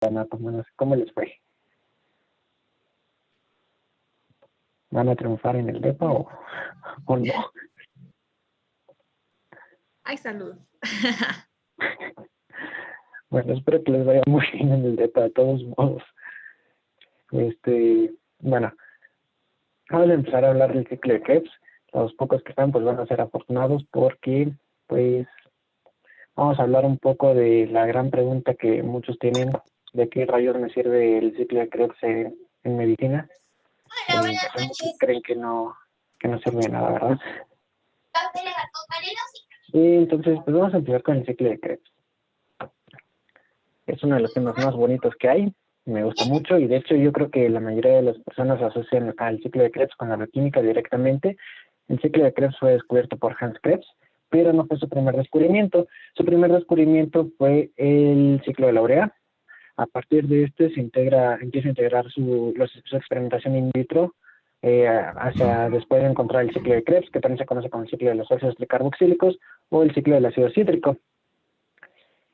átomo, no sé cómo les fue. ¿Van a triunfar en el DEPA o no? Ay, salud. Bueno, espero que les vaya muy bien en el DEPA, de todos modos. Bueno, vamos a empezar a hablar del ciclo de Krebs. Los pocos que están, pues van a ser afortunados porque, pues, vamos a hablar un poco de la gran pregunta que muchos tienen, de qué rayos me sirve el ciclo de Krebs en medicina. Hola, buenas Muchos noches. creen que no sirve de nada, ¿verdad? Y entonces, pues vamos a empezar con el ciclo de Krebs. Es uno de los temas más bonitos que hay, me gusta mucho, y de hecho yo creo que la mayoría de las personas asocian al ciclo de Krebs con la bioquímica directamente. El ciclo de Krebs fue descubierto por Hans Krebs, pero no fue su primer descubrimiento. Su primer descubrimiento fue el ciclo de la urea. A partir de este empieza a integrar su experimentación in vitro hacia después de encontrar el ciclo de Krebs, que también se conoce como el ciclo de los óxidos tricarboxílicos o el ciclo del ácido cítrico.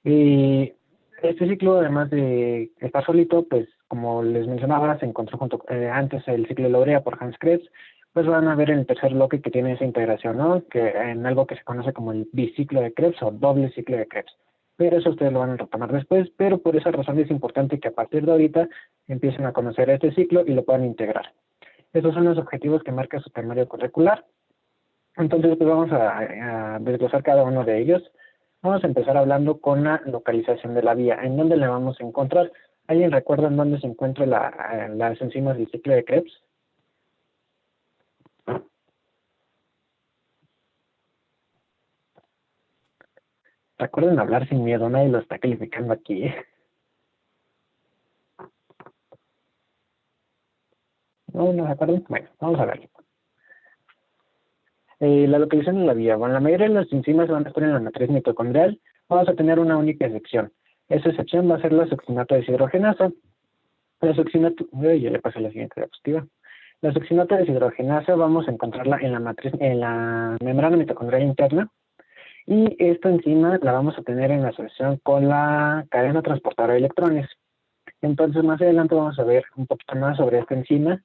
Y este ciclo, además de estar solito, pues como les mencionaba, se encontró antes el ciclo de la urea por Hans Krebs, pues van a ver en el tercer bloque que tiene esa integración, ¿no? Que en algo que se conoce como el biciclo de Krebs o doble ciclo de Krebs. Pero eso ustedes lo van a retomar después, pero por esa razón es importante que a partir de ahorita empiecen a conocer este ciclo y lo puedan integrar. Esos son los objetivos que marca su temario curricular. Entonces, pues vamos a desglosar cada uno de ellos. Vamos a empezar hablando con la localización de la vía. ¿En dónde la vamos a encontrar? ¿Alguien recuerda en dónde se encuentran las enzimas del ciclo de Krebs? Recuerden hablar sin miedo, nadie lo está calificando aquí. ¿No se acuerdan? Bueno, vamos a ver. La localización de la vía. Bueno, la mayoría de las enzimas van a estar en la matriz mitocondrial. Vamos a tener una única excepción. Esa excepción va a ser la succinato deshidrogenasa. La succinato... ya le pasé la siguiente diapositiva. La succinato deshidrogenasa vamos a encontrarla en la membrana mitocondrial interna, y esta enzima la vamos a tener en asociación con la cadena transportadora de electrones. Entonces, más adelante vamos a ver un poquito más sobre esta enzima,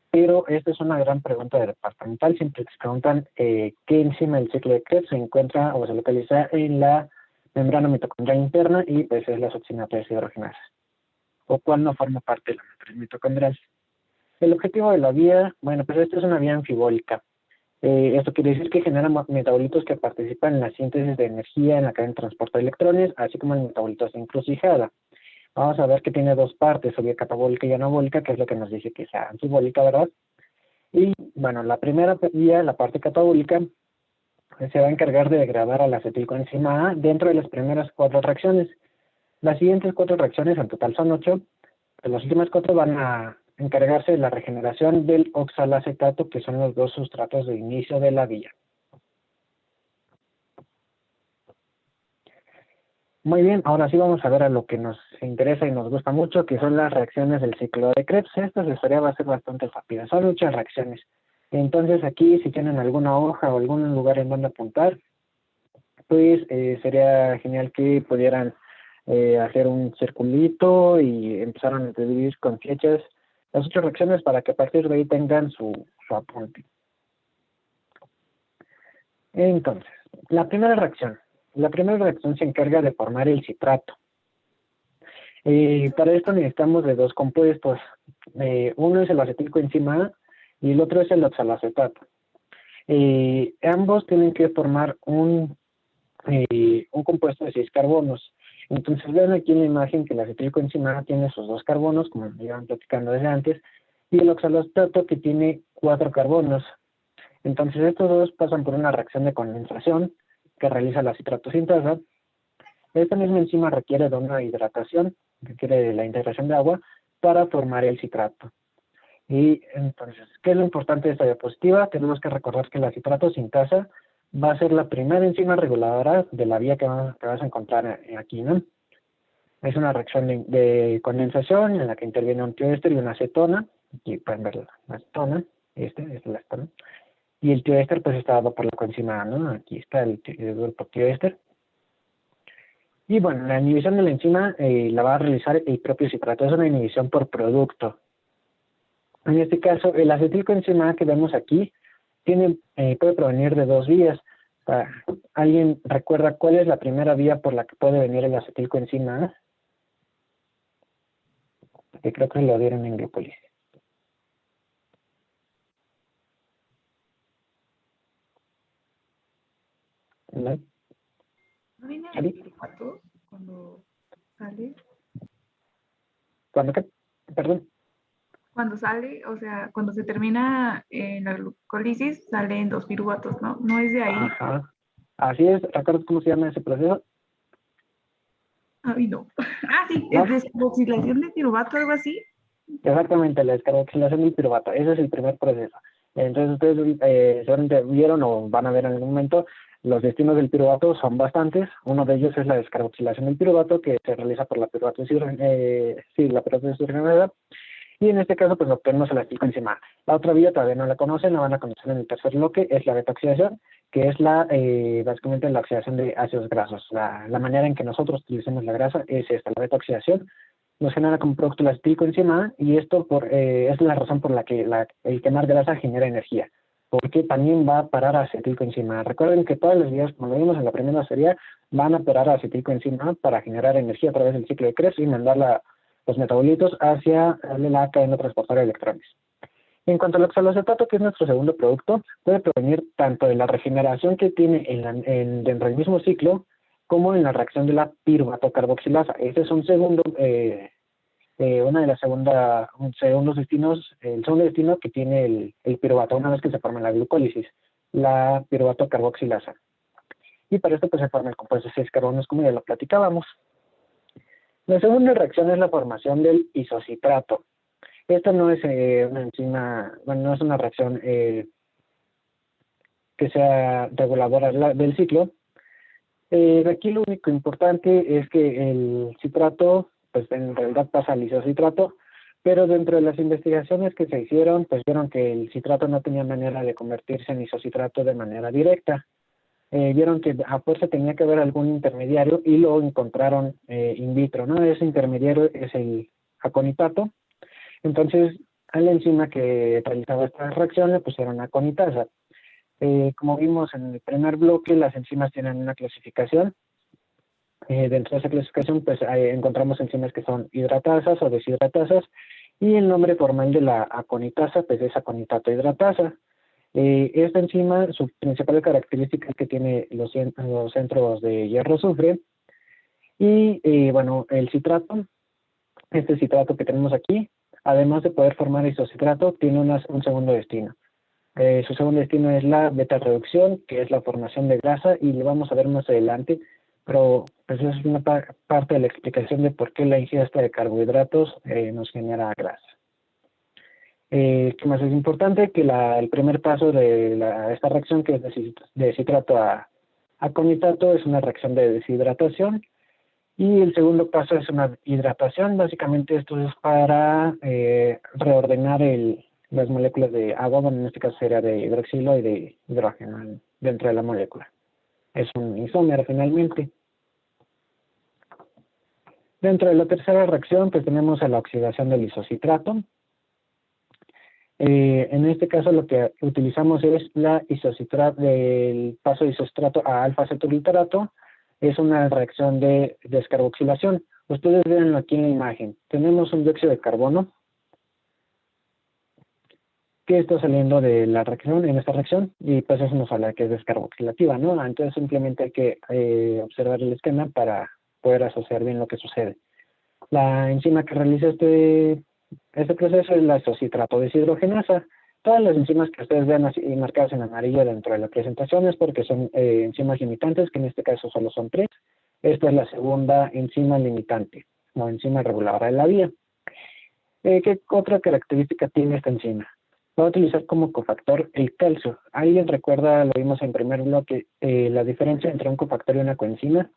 pero esta es una gran pregunta de departamental. Siempre se preguntan qué enzima del ciclo de Krebs se encuentra o se localiza en la membrana mitocondrial interna, y pues es la succinato deshidrogenasa, o cuál no forma parte de la matriz mitocondrial. El objetivo de la vía, bueno, pues esta es una vía anfibólica. Esto quiere decir que genera metabolitos que participan en la síntesis de energía en la cadena de transporte de electrones, así como el metabolitos de encrucijada. Vamos a ver que tiene dos partes, vía catabólica y anabólica, que es lo que nos dice que sea anfibólica, ¿verdad? Y bueno, la primera vía, la parte catabólica, se va a encargar de degradar a la acetilcoenzima A dentro de las primeras 4 reacciones. Las siguientes 4 reacciones, en total son 8, pues las últimas 4 van a encargarse de la regeneración del oxalacetato, que son los dos sustratos de inicio de la vía. Muy bien, ahora sí vamos a ver a lo que nos interesa y nos gusta mucho, que son las reacciones del ciclo de Krebs. Esta historia va a ser bastante rápida, son muchas reacciones. Entonces aquí, si tienen alguna hoja o algún lugar en donde apuntar, pues sería genial que pudieran hacer un circulito y empezaran a dividir con flechas las 8 reacciones para que a partir de ahí tengan su apunte. Entonces, la primera reacción. La primera reacción se encarga de formar el citrato. Para esto necesitamos de dos compuestos. Uno es el acetilcoenzima A y el otro es el oxalacetato. Ambos tienen que formar un compuesto de 6 carbonos. Entonces vean aquí en la imagen que el acetilcoenzima A tiene sus 2 carbonos, como me iban platicando desde antes, y el oxalacetato que tiene 4 carbonos. Entonces estos dos pasan por una reacción de condensación que realiza la citratosintasa. Esta misma enzima requiere de una hidratación, requiere de la integración de agua para formar el citrato. Y entonces, ¿qué es lo importante de esta diapositiva? Tenemos que recordar que la citratosintasa va a ser la primera enzima reguladora de la vía que vas a encontrar aquí, ¿no? Es una reacción de condensación en la que interviene un tioéster y una acetona. Aquí pueden ver la acetona, esta es la acetona. Y el tioéster pues está dado por la coenzima A, ¿no? Aquí está el grupo tioéster. Y bueno, la inhibición de la enzima la va a realizar el propio citrato, es una inhibición por producto. En este caso, el acetilcoenzima que vemos aquí puede provenir de dos vías. ¿Alguien recuerda cuál es la primera vía por la que puede venir el acetilcoenzima? Que creo que lo dieron en glucólisis. ¿No? ¿No viene el ¿Ari? piruvato cuando sale? ¿Cuándo qué? Perdón. Cuando sale, o sea, cuando se termina la glucólisis, salen dos piruvatos, ¿no? ¿No es de ahí? Ajá. Así es. ¿Recuerdas cómo se llama ese proceso? Ay, no. Ah, sí, ¿No? es descarboxilación de piruvato, algo así. Exactamente, la descarboxilación del piruvato. Ese es el primer proceso. Entonces ustedes seguramente vieron o van a ver en algún momento, los destinos del piruvato son bastantes. Uno de ellos es la descarboxilación del piruvato, que se realiza por la piruvato la piruvato deshidrogenasa. Y en este caso, pues obtenemos el acetilcoenzima. La otra vía todavía no la conocen, la van a conocer en el tercer bloque, es la beta-oxidación, que es básicamente la oxidación de ácidos grasos. La manera en que nosotros utilicemos la grasa es esta, la beta-oxidación nos genera como producto el acetilcoenzima y esto es la razón por la que el quemar grasa genera energía, porque también va a parar a acetilcoenzima. Recuerden que todas las vías, como lo vimos en la primera serie, van a parar a acetilcoenzima para generar energía a través del ciclo de Krebs y mandar los metabolitos hacia la cadena transportadora de electrones. En cuanto al oxaloacetato, que es nuestro segundo producto, puede provenir tanto de la regeneración que tiene dentro del mismo ciclo, como en la reacción de la piruvato-carboxilasa. Ese es un segundo, un segundo destinos, el segundo destino que tiene el piruvato una vez que se forma la glucólisis, la piruvato-carboxilasa. Y para esto pues se forma el compuesto de 6 carbonos, como ya lo platicábamos. La segunda reacción es la formación del isocitrato. Esta no es una enzima, bueno, no es una reacción que sea reguladora del ciclo. Aquí lo único importante es que el citrato, pues en realidad pasa al isocitrato, pero dentro de las investigaciones que se hicieron, pues vieron que el citrato no tenía manera de convertirse en isocitrato de manera directa. Vieron que a fuerza tenía que haber algún intermediario y lo encontraron in vitro, ¿no? Ese intermediario es el aconitato. Entonces, a la enzima que realizaba esta reacción le pusieron aconitasa. Como vimos en el primer bloque, las enzimas tienen una clasificación. Dentro de esa clasificación, pues encontramos enzimas que son hidratasas o deshidratasas, y el nombre formal de la aconitasa, pues es aconitato hidratasa. Esta enzima, su principal característica es que tiene los centros de hierro-azufre, y bueno, el citrato, este citrato que tenemos aquí, además de poder formar isocitrato, tiene un segundo destino. Su segundo destino es la beta-reducción, que es la formación de grasa, y lo vamos a ver más adelante, pero pues eso es una parte de la explicación de por qué la ingesta de carbohidratos nos genera grasa. ¿Qué más es importante? Que el primer paso de esta reacción, que es de citrato a conitato, es una reacción de deshidratación, y el segundo paso es una hidratación. Básicamente esto es para reordenar las moléculas de agua, bueno, en este caso sería de hidroxilo y de hidrógeno dentro de la molécula. Es un isómero finalmente. Dentro de la tercera reacción, pues tenemos a la oxidación del isocitrato. En este caso lo que utilizamos es del paso de isocitrato a alfa-acetoliterato. Es una reacción de descarboxilación. Ustedes ven aquí en la imagen. Tenemos un dióxido de carbono que está saliendo de la reacción, en esta reacción, y pues eso nos habla que es descarboxilativa, ¿no? Entonces simplemente hay que observar el esquema para poder asociar bien lo que sucede. La enzima que realiza este proceso es la isocitrato deshidrogenasa. Todas las enzimas que ustedes vean así marcadas en amarillo dentro de la presentación es porque son enzimas limitantes, que en este caso solo son 3. Esta es la segunda enzima limitante, o enzima reguladora de la vía. ¿Qué otra característica tiene esta enzima? Va a utilizar como cofactor el calcio. ¿Alguien recuerda, lo vimos en primer bloque, la diferencia entre un cofactor y una coenzima?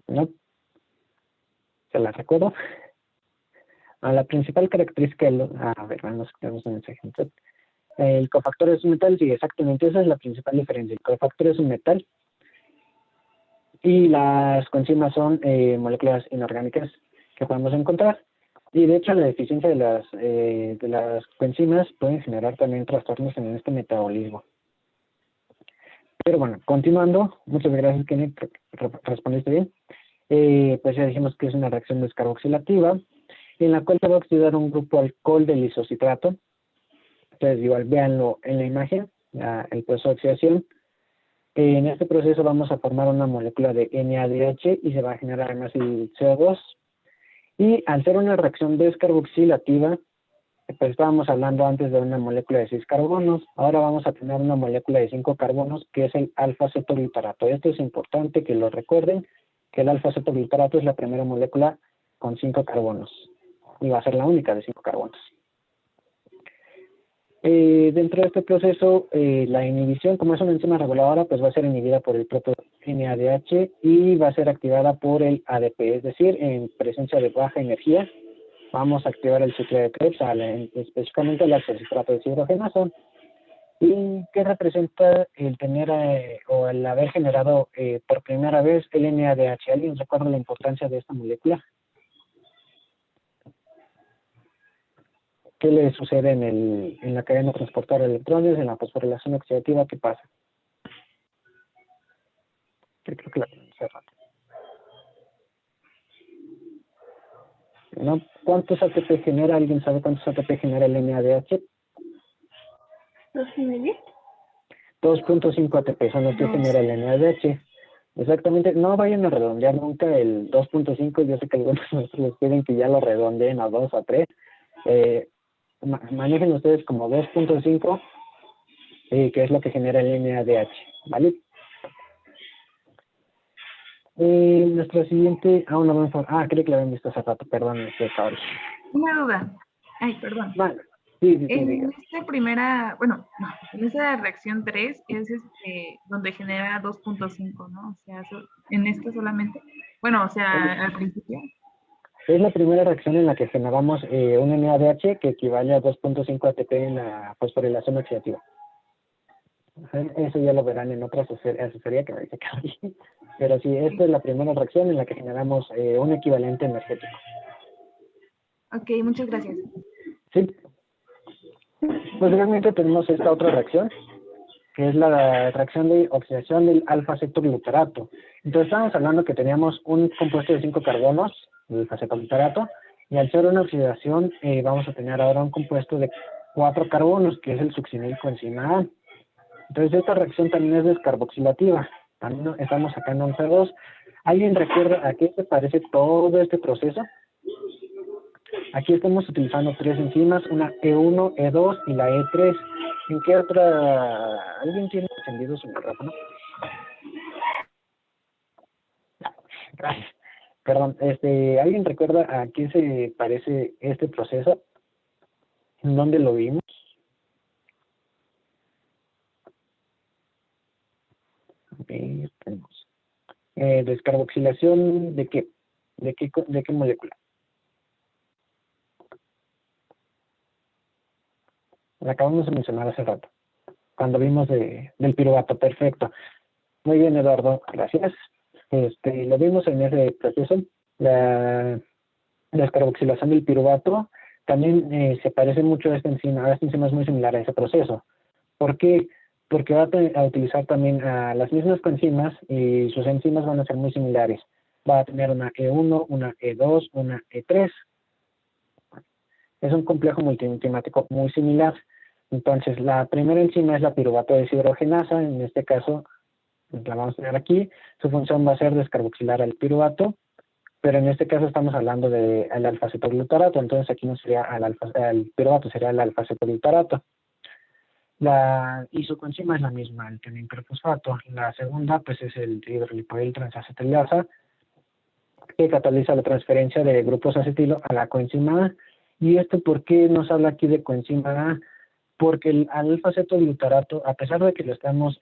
¿No? ¿Se la recuerdo? La principal característica, a ver, vamos a tenemos un mensaje en chat. El cofactor es un metal, sí, exactamente, esa es la principal diferencia. El cofactor es un metal y las coenzimas son moléculas inorgánicas que podemos encontrar. Y de hecho la deficiencia de las coenzimas pueden generar también trastornos en este metabolismo. Pero bueno, continuando, muchas gracias, Kenny, respondiste bien. Pues ya dijimos que es una reacción descarboxilativa, en la cual se va a oxidar un grupo alcohol del isocitrato. Entonces, igual, véanlo en la imagen, el proceso de oxidación. En este proceso vamos a formar una molécula de NADH y se va a generar además el CO2. Y al ser una reacción descarboxilativa, pues estábamos hablando antes de una molécula de 6 carbonos, ahora vamos a tener una molécula de 5 carbonos que es el alfa-cetoglutarato. Esto es importante que lo recuerden, que el alfa-cetoglutarato es la primera molécula con 5 carbonos y va a ser la única de 5 carbonos. Dentro de este proceso, la inhibición, como es una enzima reguladora, pues va a ser inhibida por el propio NADH y va a ser activada por el ADP, es decir, en presencia de baja energía, vamos a activar el ciclo de Krebs, específicamente el alfa-citrato deshidrogenasa. ¿Y qué representa el tener o el haber generado por primera vez el NADH? ¿Alguien recuerda la importancia de esta molécula? ¿Qué le sucede en la cadena transportadora de electrones, en la fosforilación oxidativa? ¿Qué pasa? Yo creo que la tenemos hace rato. ¿No? ¿Cuántos ATP genera? ¿Alguien sabe cuántos ATP genera el NADH? 2,5. 2.5 ATP son los que genera el NADH. Exactamente, no vayan a redondear nunca el 2.5, yo sé que algunos maestros les piden que ya lo redondeen a 2 a 3. Manejen ustedes como 2.5, que es lo que genera el NADH, ¿vale? Nuestro siguiente, creo que lo habían visto hace rato, perdón, cabrón. Una duda. Ay, perdón. Vale, sí, En esta primera, bueno, no, en esta reacción 3 es donde genera 2.5, ¿no? O sea, en esta solamente, bueno, o sea, al principio. Es la primera reacción en la que generamos un NADH que equivale a 2.5 ATP en la fosforilación oxidativa. Eso ya lo verán en otra asesoría que me dice Carly. Pero sí, esta es la primera reacción en la que generamos un equivalente energético. Ok, muchas gracias. Sí. Posteriormente tenemos esta otra reacción, que es la reacción de oxidación del alfa-cetoglutarato. Entonces estamos hablando que teníamos un compuesto de 5 carbonos, el alfa-cetoglutarato, y al ser una oxidación vamos a tener ahora un compuesto de 4 carbonos, que es el succinilcoenzima A. Entonces esta reacción también es descarboxilativa. También estamos sacando un CO2. ¿Alguien recuerda a qué se parece todo este proceso? Aquí estamos utilizando 3 enzimas, una E1, E2 y la E3. ¿En qué otra? ¿Alguien tiene encendido su micrófono? Gracias. Perdón, ¿alguien recuerda a qué se parece este proceso? ¿En dónde lo vimos? Tenemos. ¿Descarboxilación de qué? ¿De qué molécula? La acabamos de mencionar hace rato, cuando vimos del piruvato. Perfecto. Muy bien, Eduardo, gracias. Lo vimos en ese proceso, la descarboxilación del piruvato. También se parece mucho a esta enzima. Esta enzima es muy similar a ese proceso. ¿Por qué? Porque va a utilizar también las mismas coenzimas y sus enzimas van a ser muy similares. Va a tener una E1, una E2, una E3. Es un complejo multienzimático muy similar. Entonces, la primera enzima es la piruvato deshidrogenasa. En este caso, la vamos a tener aquí. Su función va a ser descarboxilar al piruvato, pero en este caso estamos hablando del alfa-cetoglutarato. Entonces, aquí no sería el piruvato, sería el alfa-cetoglutarato. Y su coenzima es la misma, el tinencrofosfato. La segunda, pues, es el hidrolipoil transacetylasa, que cataliza la transferencia de grupos acetilo a la coenzima A. ¿Y esto por qué nos habla aquí de coenzima A? Porque el alfa-cetoglutarato, a pesar de que lo estamos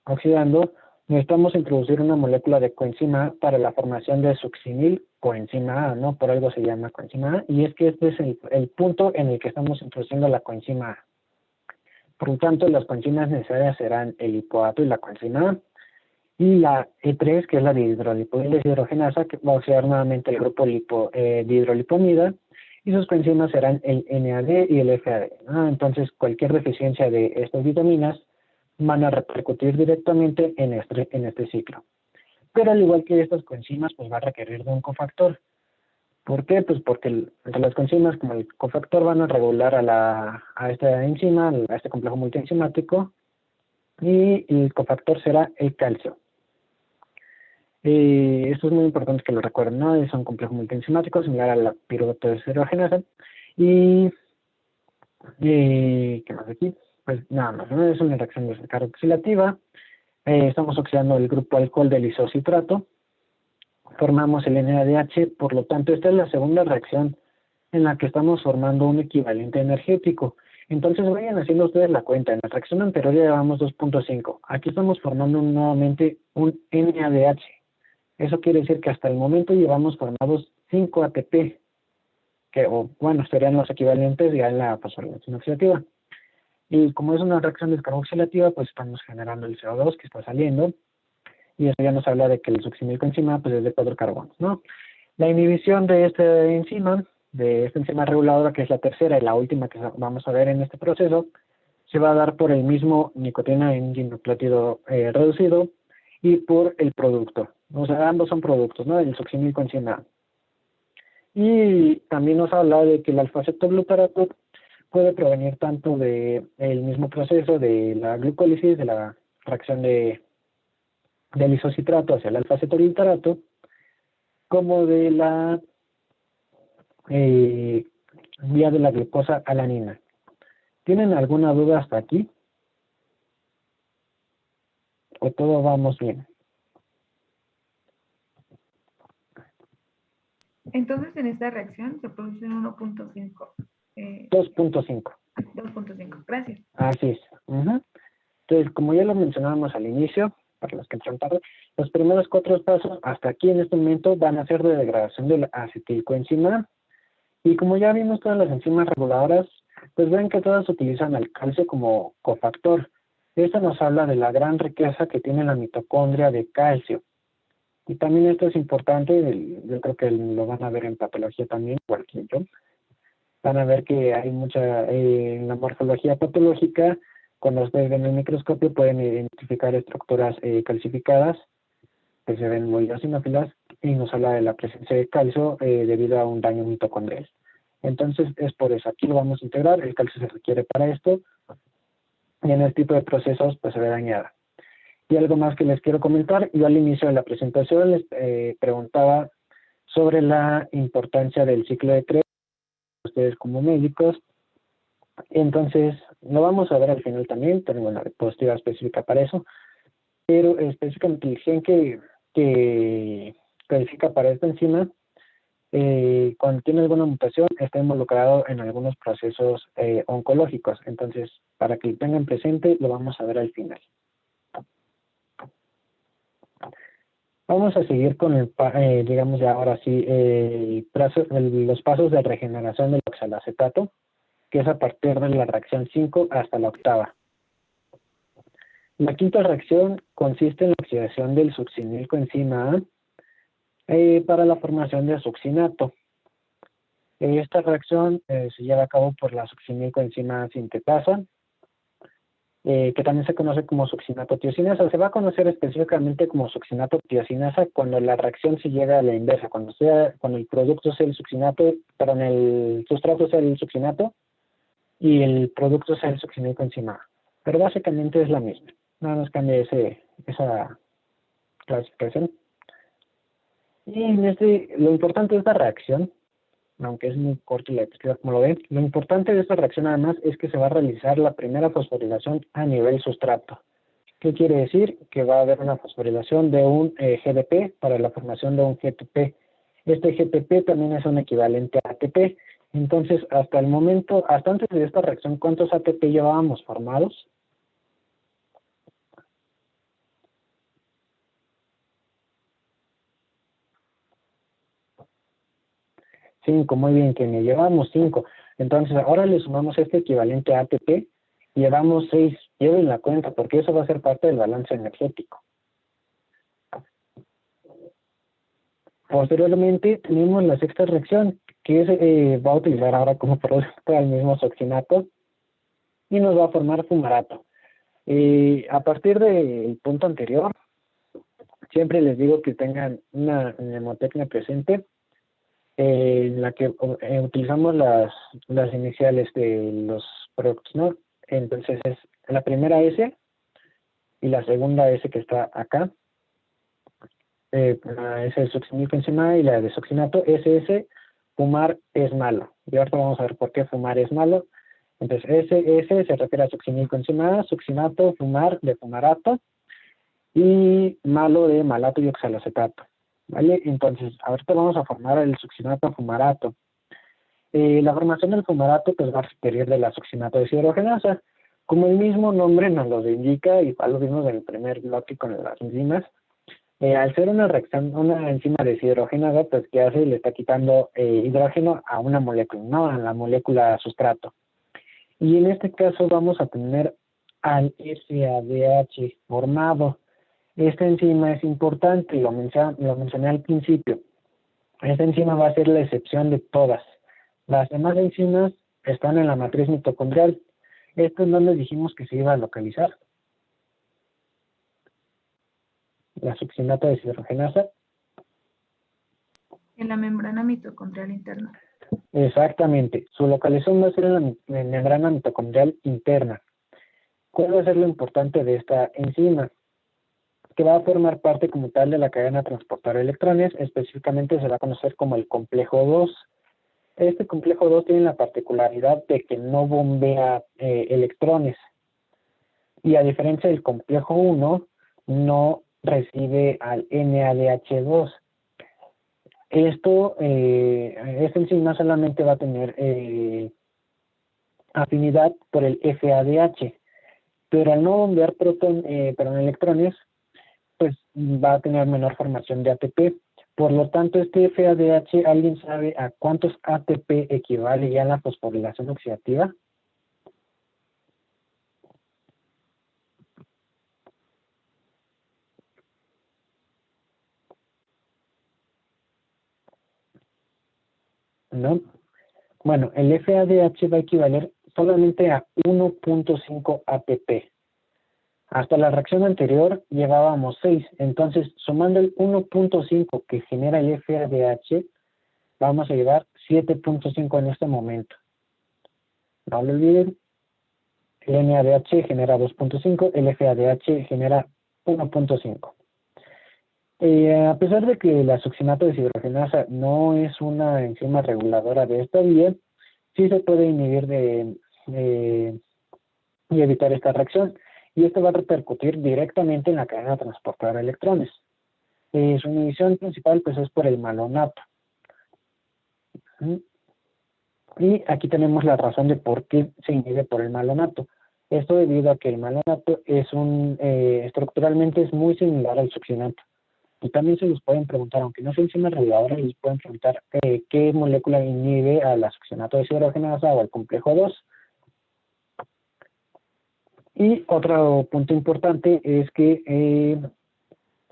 oxidando, necesitamos introducir una molécula de coenzima A para la formación de succinil coenzima A, ¿no? Por algo se llama coenzima A, y es que este es el punto en el que estamos introduciendo la coenzima A. Por lo tanto, las coenzimas necesarias serán el lipoato y la coenzima A, y la E3, que es la de hidrolipodeshidrogenasa, que va a oxidar nuevamente el grupo de hidrolipomida, y sus coenzimas serán el NAD y el FAD, ¿no? Entonces, cualquier deficiencia de estas vitaminas van a repercutir directamente en este ciclo. Pero al igual que estas coenzimas, pues va a requerir de un cofactor. ¿Por qué? Pues porque entre las coenzimas, como el cofactor, van a regular a esta enzima, a este complejo multienzimático, y el cofactor será el calcio. Esto es muy importante que lo recuerden, ¿no? Es un complejo multienzimático similar a la piruvato deshidrogenasa. ¿Qué más aquí? Pues nada más, ¿no? Es una reacción descarboxilativa. Estamos oxidando el grupo alcohol del isocitrato. Formamos el NADH, por lo tanto, esta es la segunda reacción en la que estamos formando un equivalente energético. Entonces vayan haciendo ustedes la cuenta. En la reacción anterior ya llevamos 2.5. Aquí estamos formando nuevamente un NADH. Eso quiere decir que hasta el momento llevamos formados 5 ATP, bueno, serían los equivalentes ya en la fosforilación oxidativa. Y como es una reacción descarboxilativa, pues estamos generando el CO2 que está saliendo, y eso ya nos habla de que el succinilcoenzima pues es de 4 carbonos, ¿no? La inhibición de esta enzima reguladora, que es la tercera y la última que vamos a ver en este proceso, se va a dar por el mismo nicotina en dinucleótido reducido y por el producto. O sea, ambos son productos, ¿no? El succinilcoenzima A. Y también nos habla de que el alfa-cetoglutarato puede provenir tanto del mismo proceso de la glucólisis, de la reacción del isocitrato hacia el alfa-cetoglutarato, como de la vía de la glucosa alanina. ¿Tienen alguna duda hasta aquí? ¿O todo vamos bien? Entonces, en esta reacción se produce 1.5. 2.5. 2.5, gracias. Así es. Entonces, como ya lo mencionábamos al inicio, para los que entran tarde, los primeros 4 pasos hasta aquí en este momento van a ser de degradación de la acetilcoenzima A. Y como ya vimos todas las enzimas reguladoras, pues ven que todas utilizan al calcio como cofactor. Esto nos habla de la gran riqueza que tiene la mitocondria de calcio. Y también esto es importante, yo creo que lo van a ver en patología también, igual que yo. Van a ver que hay mucha, en la morfología patológica, cuando ustedes ven el microscopio pueden identificar estructuras calcificadas, que se ven muy eosinófilas, y nos habla de la presencia de calcio debido a un daño mitocondrial. Entonces es por eso, aquí lo vamos a integrar, el calcio se requiere para esto, y en este tipo de procesos pues se ve dañada. Y algo más que les quiero comentar, yo al inicio de la presentación les preguntaba sobre la importancia del ciclo de Krebs, ustedes como médicos. Entonces, lo vamos a ver al final también, tenemos una diapositiva específica para eso, pero específicamente el gen que codifica para esta enzima, cuando tiene alguna mutación, está involucrado en algunos procesos oncológicos. Entonces, para que lo tengan presente, lo vamos a ver al final. Vamos a seguir con digamos ya ahora sí, los pasos de regeneración del oxalacetato, que es a partir de la reacción 5 hasta la octava. La quinta reacción consiste en la oxidación del succinilcoenzima A para la formación de succinato. Esta reacción se lleva a cabo por la succinilcoenzima A sintetasa, que también se conoce como succinato-tiosinasa. Se va a conocer específicamente como succinato-tiosinasa cuando la reacción se llega a la inversa, cuando el producto sea el succinato, perdón, el sustrato sea el succinato y el producto sea el succinilcoenzima A. Pero básicamente es la misma, nada más cambia esa clasificación. Y lo importante de esta reacción, aunque es muy corto la descripción como lo ven, lo importante de esta reacción además es que se va a realizar la primera fosforilación a nivel sustrato. ¿Qué quiere decir? Que va a haber una fosforilación de un GDP para la formación de un GTP. Este GTP también es un equivalente a ATP. Entonces, hasta el momento, hasta antes de esta reacción, ¿cuántos ATP llevábamos formados? 5, muy bien, que me llevamos 5. Entonces, ahora le sumamos este equivalente a ATP, llevamos 6. Lleven la cuenta, porque eso va a ser parte del balance energético. Posteriormente, tenemos la sexta reacción, que va a utilizar ahora como producto al mismo succinato, y nos va a formar fumarato. A partir del punto anterior, siempre les digo que tengan una mnemotecnia presente, en la que utilizamos las iniciales de los productos, ¿no? Entonces es la primera S y la segunda S que está acá. La S de succinilcoencima y la de succinato. SS, fumar es malo. Y ahora vamos a ver por qué fumar es malo. Entonces SS se refiere a succinilcoencima, succinato, fumar de fumarato y malo de malato y oxaloacetato. ¿Vale? Entonces, ahorita vamos a formar el succinato fumarato. La formación del fumarato pues va a requerir de la succinato deshidrogenasa. Como el mismo nombre nos lo indica, y lo vimos en el primer bloque con las enzimas, al ser una reacción, una enzima deshidrogenasa, pues ¿qué hace? Le está quitando hidrógeno a una molécula, no a la molécula sustrato. Y en este caso vamos a tener al FADH formado. Esta enzima es importante, lo mencioné al principio. Esta enzima va a ser la excepción de todas. Las demás enzimas están en la matriz mitocondrial. Esto es donde dijimos que se iba a localizar. La succinato deshidrogenasa. En la membrana mitocondrial interna. Exactamente. Su localización va a ser en la membrana mitocondrial interna. ¿Cuál va a ser lo importante de esta enzima? Que va a formar parte como tal de la cadena transportadora de electrones, específicamente se va a conocer como el complejo 2. Este complejo 2 tiene la particularidad de que no bombea electrones, y a diferencia del complejo 1, no recibe al NADH2. Esta enzima solamente va a tener afinidad por el FADH, pero al no bombear electrones, pues va a tener menor formación de ATP. Por lo tanto, este FADH, ¿alguien sabe a cuántos ATP equivale ya la fosforilación oxidativa? ¿No? Bueno, el FADH va a equivaler solamente a 1.5 ATP. Hasta la reacción anterior llevábamos 6, entonces sumando el 1.5 que genera el FADH, vamos a llevar 7.5 en este momento. No lo olviden, el NADH genera 2.5, el FADH genera 1.5. A pesar de que la succinato deshidrogenasa no es una enzima reguladora de esta vía, sí se puede inhibir y evitar esta reacción, y esto va a repercutir directamente en la cadena transportadora de electrones. Su inhibición principal pues es por el malonato. Y aquí tenemos la razón de por qué se inhibe por el malonato. Esto debido a que el malonato es estructuralmente es muy similar al succinato. Y también se les pueden preguntar, aunque no sea enzima reguladora, les pueden preguntar qué molécula inhibe a la succinato deshidrogenasa o al complejo 2. Y otro punto importante es que,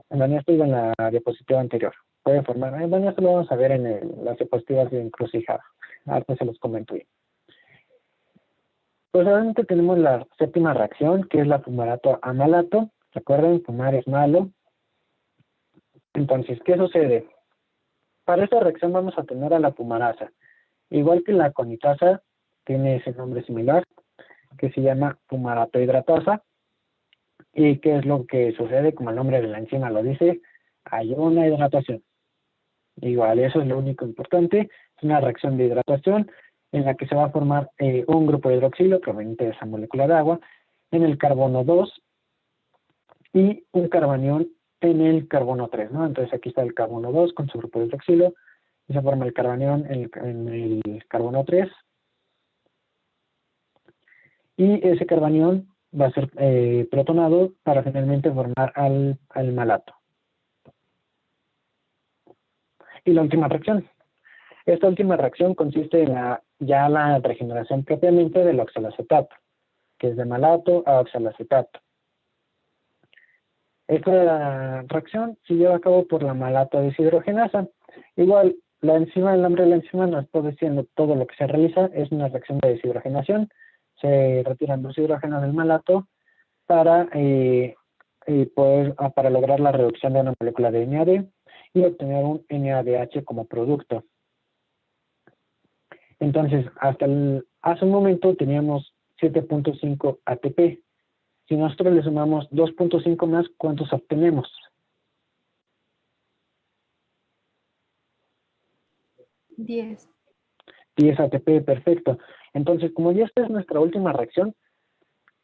bueno, esto iba en la diapositiva anterior. Puede formar, bueno, esto lo vamos a ver en las diapositivas de encrucijada. Ahora se los comento bien. Pues obviamente tenemos la séptima reacción, que es la fumarato amalato. Recuerden, fumar es malo. Entonces, ¿qué sucede? Para esta reacción vamos a tener a la fumarasa. Igual que la conitasa, tiene ese nombre similar, que se llama fumarato hidratasa. ¿Y qué es lo que sucede? Como el nombre de la enzima lo dice, hay una hidratación. Igual, eso es lo único importante. Es una reacción de hidratación en la que se va a formar un grupo de hidroxilo proveniente de esa molécula de agua en el carbono 2 y un carbanión en el carbono 3, ¿no? Entonces aquí está el carbono 2 con su grupo de hidroxilo y se forma el carbanión en el carbono 3, y ese carbanión va a ser protonado para finalmente formar al malato. Y la última reacción. Esta última reacción consiste en ya la regeneración propiamente del oxalacetato, que es de malato a oxalacetato. Esta reacción se lleva a cabo por la malato deshidrogenasa. Igual, el nombre de la enzima nos está diciendo todo lo que se realiza es una reacción de deshidrogenación. Se retiran dos hidrógenos del malato para lograr la reducción de una molécula de NAD y obtener un NADH como producto. Entonces, hace un momento teníamos 7.5 ATP. Si nosotros le sumamos 2.5 más, ¿cuántos obtenemos? 10. 10 ATP, perfecto. Entonces, como ya esta es nuestra última reacción,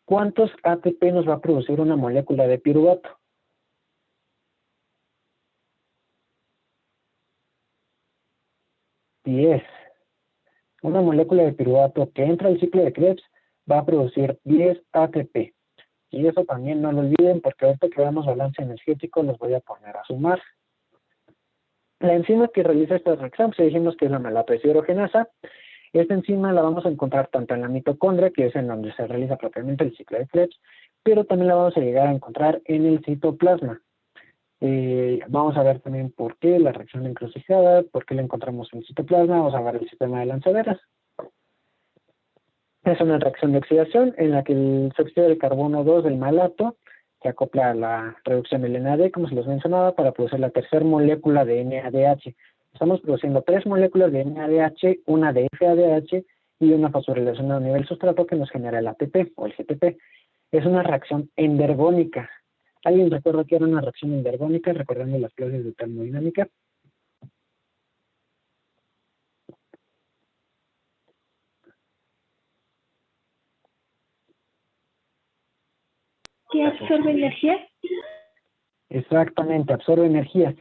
¿cuántos ATP nos va a producir una molécula de piruvato? 10. Una molécula de piruvato que entra al ciclo de Krebs va a producir 10 ATP. Y eso también no lo olviden porque ahorita que veamos balance energético los voy a poner a sumar. La enzima que realiza esta reacción, pues dijimos que es la malato deshidrogenasa. Esta enzima la vamos a encontrar tanto en la mitocondria, que es en donde se realiza propiamente el ciclo de Krebs, pero también la vamos a llegar a encontrar en el citoplasma. Vamos a ver también por qué la reacción de encrucijada, por qué la encontramos en el citoplasma, vamos a ver el sistema de lanzaderas. Es una reacción de oxidación en la que el óxido de carbono 2 del malato se acopla a la reducción del NAD, como se los mencionaba, para producir la tercera molécula de NADH. Estamos produciendo 3 moléculas de NADH, una de FADH y una fosforilación a nivel sustrato que nos genera el ATP o el GTP. Es una reacción endergónica. ¿Alguien recuerda que era una reacción endergónica, recordando las clases de termodinámica? ¿Que absorbe energía? Exactamente, absorbe energía.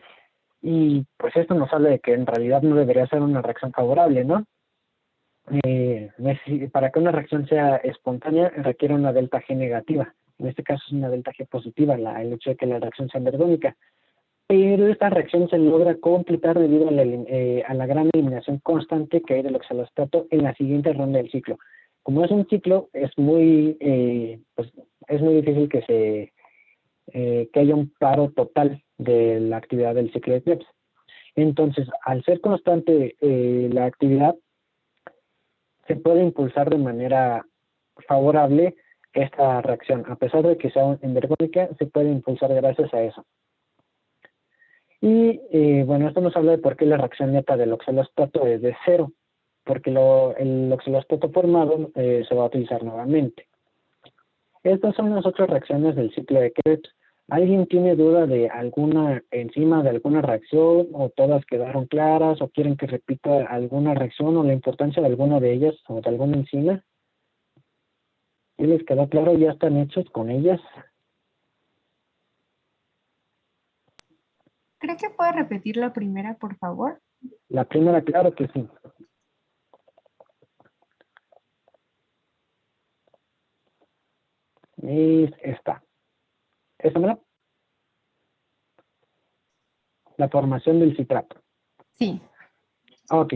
Y pues esto nos habla de que en realidad no debería ser una reacción favorable, ¿no? Para que una reacción sea espontánea requiere una delta G negativa. En este caso es una delta G positiva, el hecho de que la reacción sea endergónica. Pero esta reacción se logra completar debido a la gran eliminación constante que hay del oxalacetato en la siguiente ronda del ciclo. Como es un ciclo, es muy difícil que haya un paro total de la actividad del ciclo de Krebs. Entonces, al ser constante la actividad, se puede impulsar de manera favorable esta reacción. A pesar de que sea endergónica, se puede impulsar gracias a eso. Y bueno, esto nos habla de por qué la reacción neta del oxalacetato es de 0, porque el oxalacetato formado se va a utilizar nuevamente. Estas son las otras reacciones del ciclo de Krebs. ¿Alguien tiene duda de alguna enzima, de alguna reacción, o todas quedaron claras, o quieren que repita alguna reacción, o la importancia de alguna de ellas, o de alguna enzima? ¿Sí les quedó claro? ¿Ya están hechos con ellas? ¿Cree que puede repetir la primera, por favor? La primera, claro que sí. Es esta. ¿Esta mera? La formación del citrato. Sí. Ok.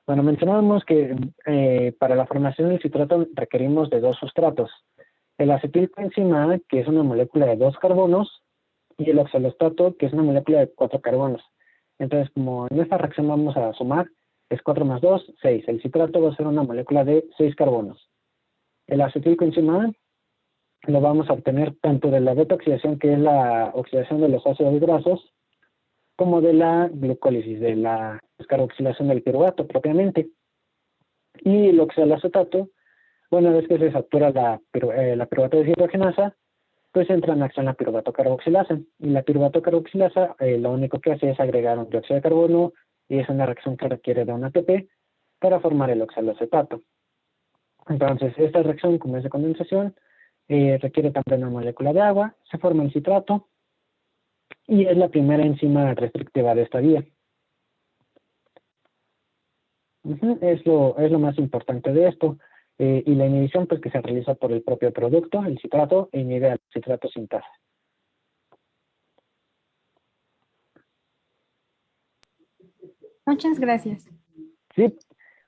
Bueno, mencionábamos que para la formación del citrato requerimos de 2 sustratos. El acetilcoenzima A, que es una molécula de 2 carbonos, y el oxalostato, que es una molécula de 4 carbonos. Entonces, como en esta reacción vamos a sumar, es 4 más 2, 6. El citrato va a ser una molécula de 6 carbonos. El acetilcoenzima A lo vamos a obtener tanto de la beta-oxidación, que es la oxidación de los ácidos grasos, como de la glucólisis, de la descarboxilación del piruvato propiamente. Y el oxalacetato, una vez que se satura la piruvato deshidrogenasa, pues entra en acción la piruvato carboxilasa. Y la piruvato carboxilasa lo único que hace es agregar un dióxido de carbono, y es una reacción que requiere de un ATP para formar el oxalacetato. Entonces, esta reacción, como es de condensación, requiere también una molécula de agua, se forma el citrato, y es la primera enzima restrictiva de esta vía. Es lo más importante de esto. Y la inhibición pues que se realiza por el propio producto, el citrato, e inhibe al citrato sintasa. Muchas gracias. ¿Sí?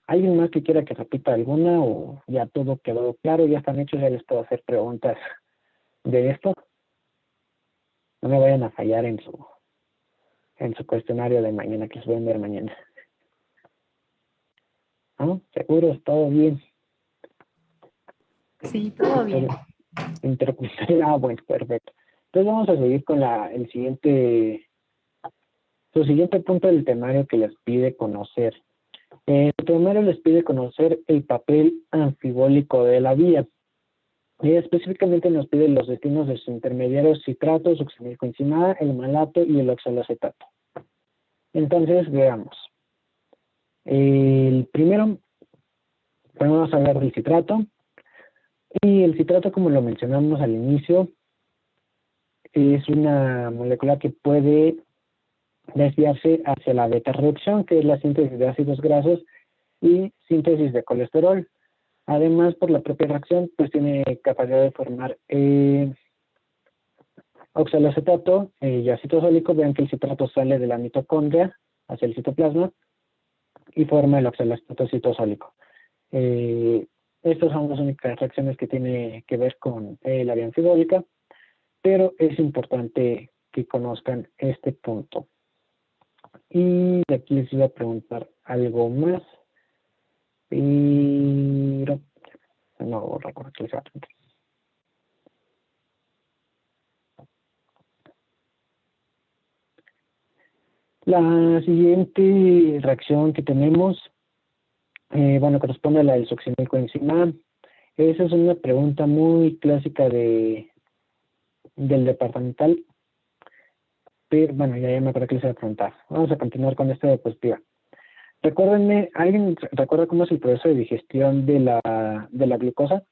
¿Alguien más que quiera que repita alguna o ya todo quedó claro? ¿Ya están hechos? ¿Ya les puedo hacer preguntas de esto? No me vayan a fallar en su cuestionario de mañana, que se voy a enviar mañana. ¿No? ¿Seguros? ¿Todo bien? Sí, todo bien. Bueno, perfecto. Entonces vamos a seguir con su siguiente punto del temario que les pide conocer. El temario les pide conocer el papel anfibólico de la vía. Y específicamente nos pide los destinos de sus intermediarios citrato, succinilcoencimada, el malato y el oxaloacetato. Entonces, veamos. El primero, vamos a hablar del citrato. Y el citrato, como lo mencionamos al inicio, es una molécula que puede desviarse hacia la beta-reducción, que es la síntesis de ácidos grasos y síntesis de colesterol. Además, por la propia reacción, pues tiene capacidad de formar oxaloacetato y ácido sólico. Vean que el citrato sale de la mitocondria hacia el citoplasma y forma el oxaloacetato citosólico. Estas son las únicas reacciones que tiene que ver con la vía anfibólica, pero es importante que conozcan este punto. Y de aquí les iba a preguntar algo más, pero no recuerdo qué les iba a preguntar. La siguiente reacción que tenemos, corresponde a la del succinilcoencimada. Esa es una pregunta muy clásica del departamental, pero bueno, ya me acuerdo que les iba a preguntar. Vamos a continuar con esta diapositiva. Recuérdenme, ¿alguien recuerda cómo es el proceso de digestión de la glucosa?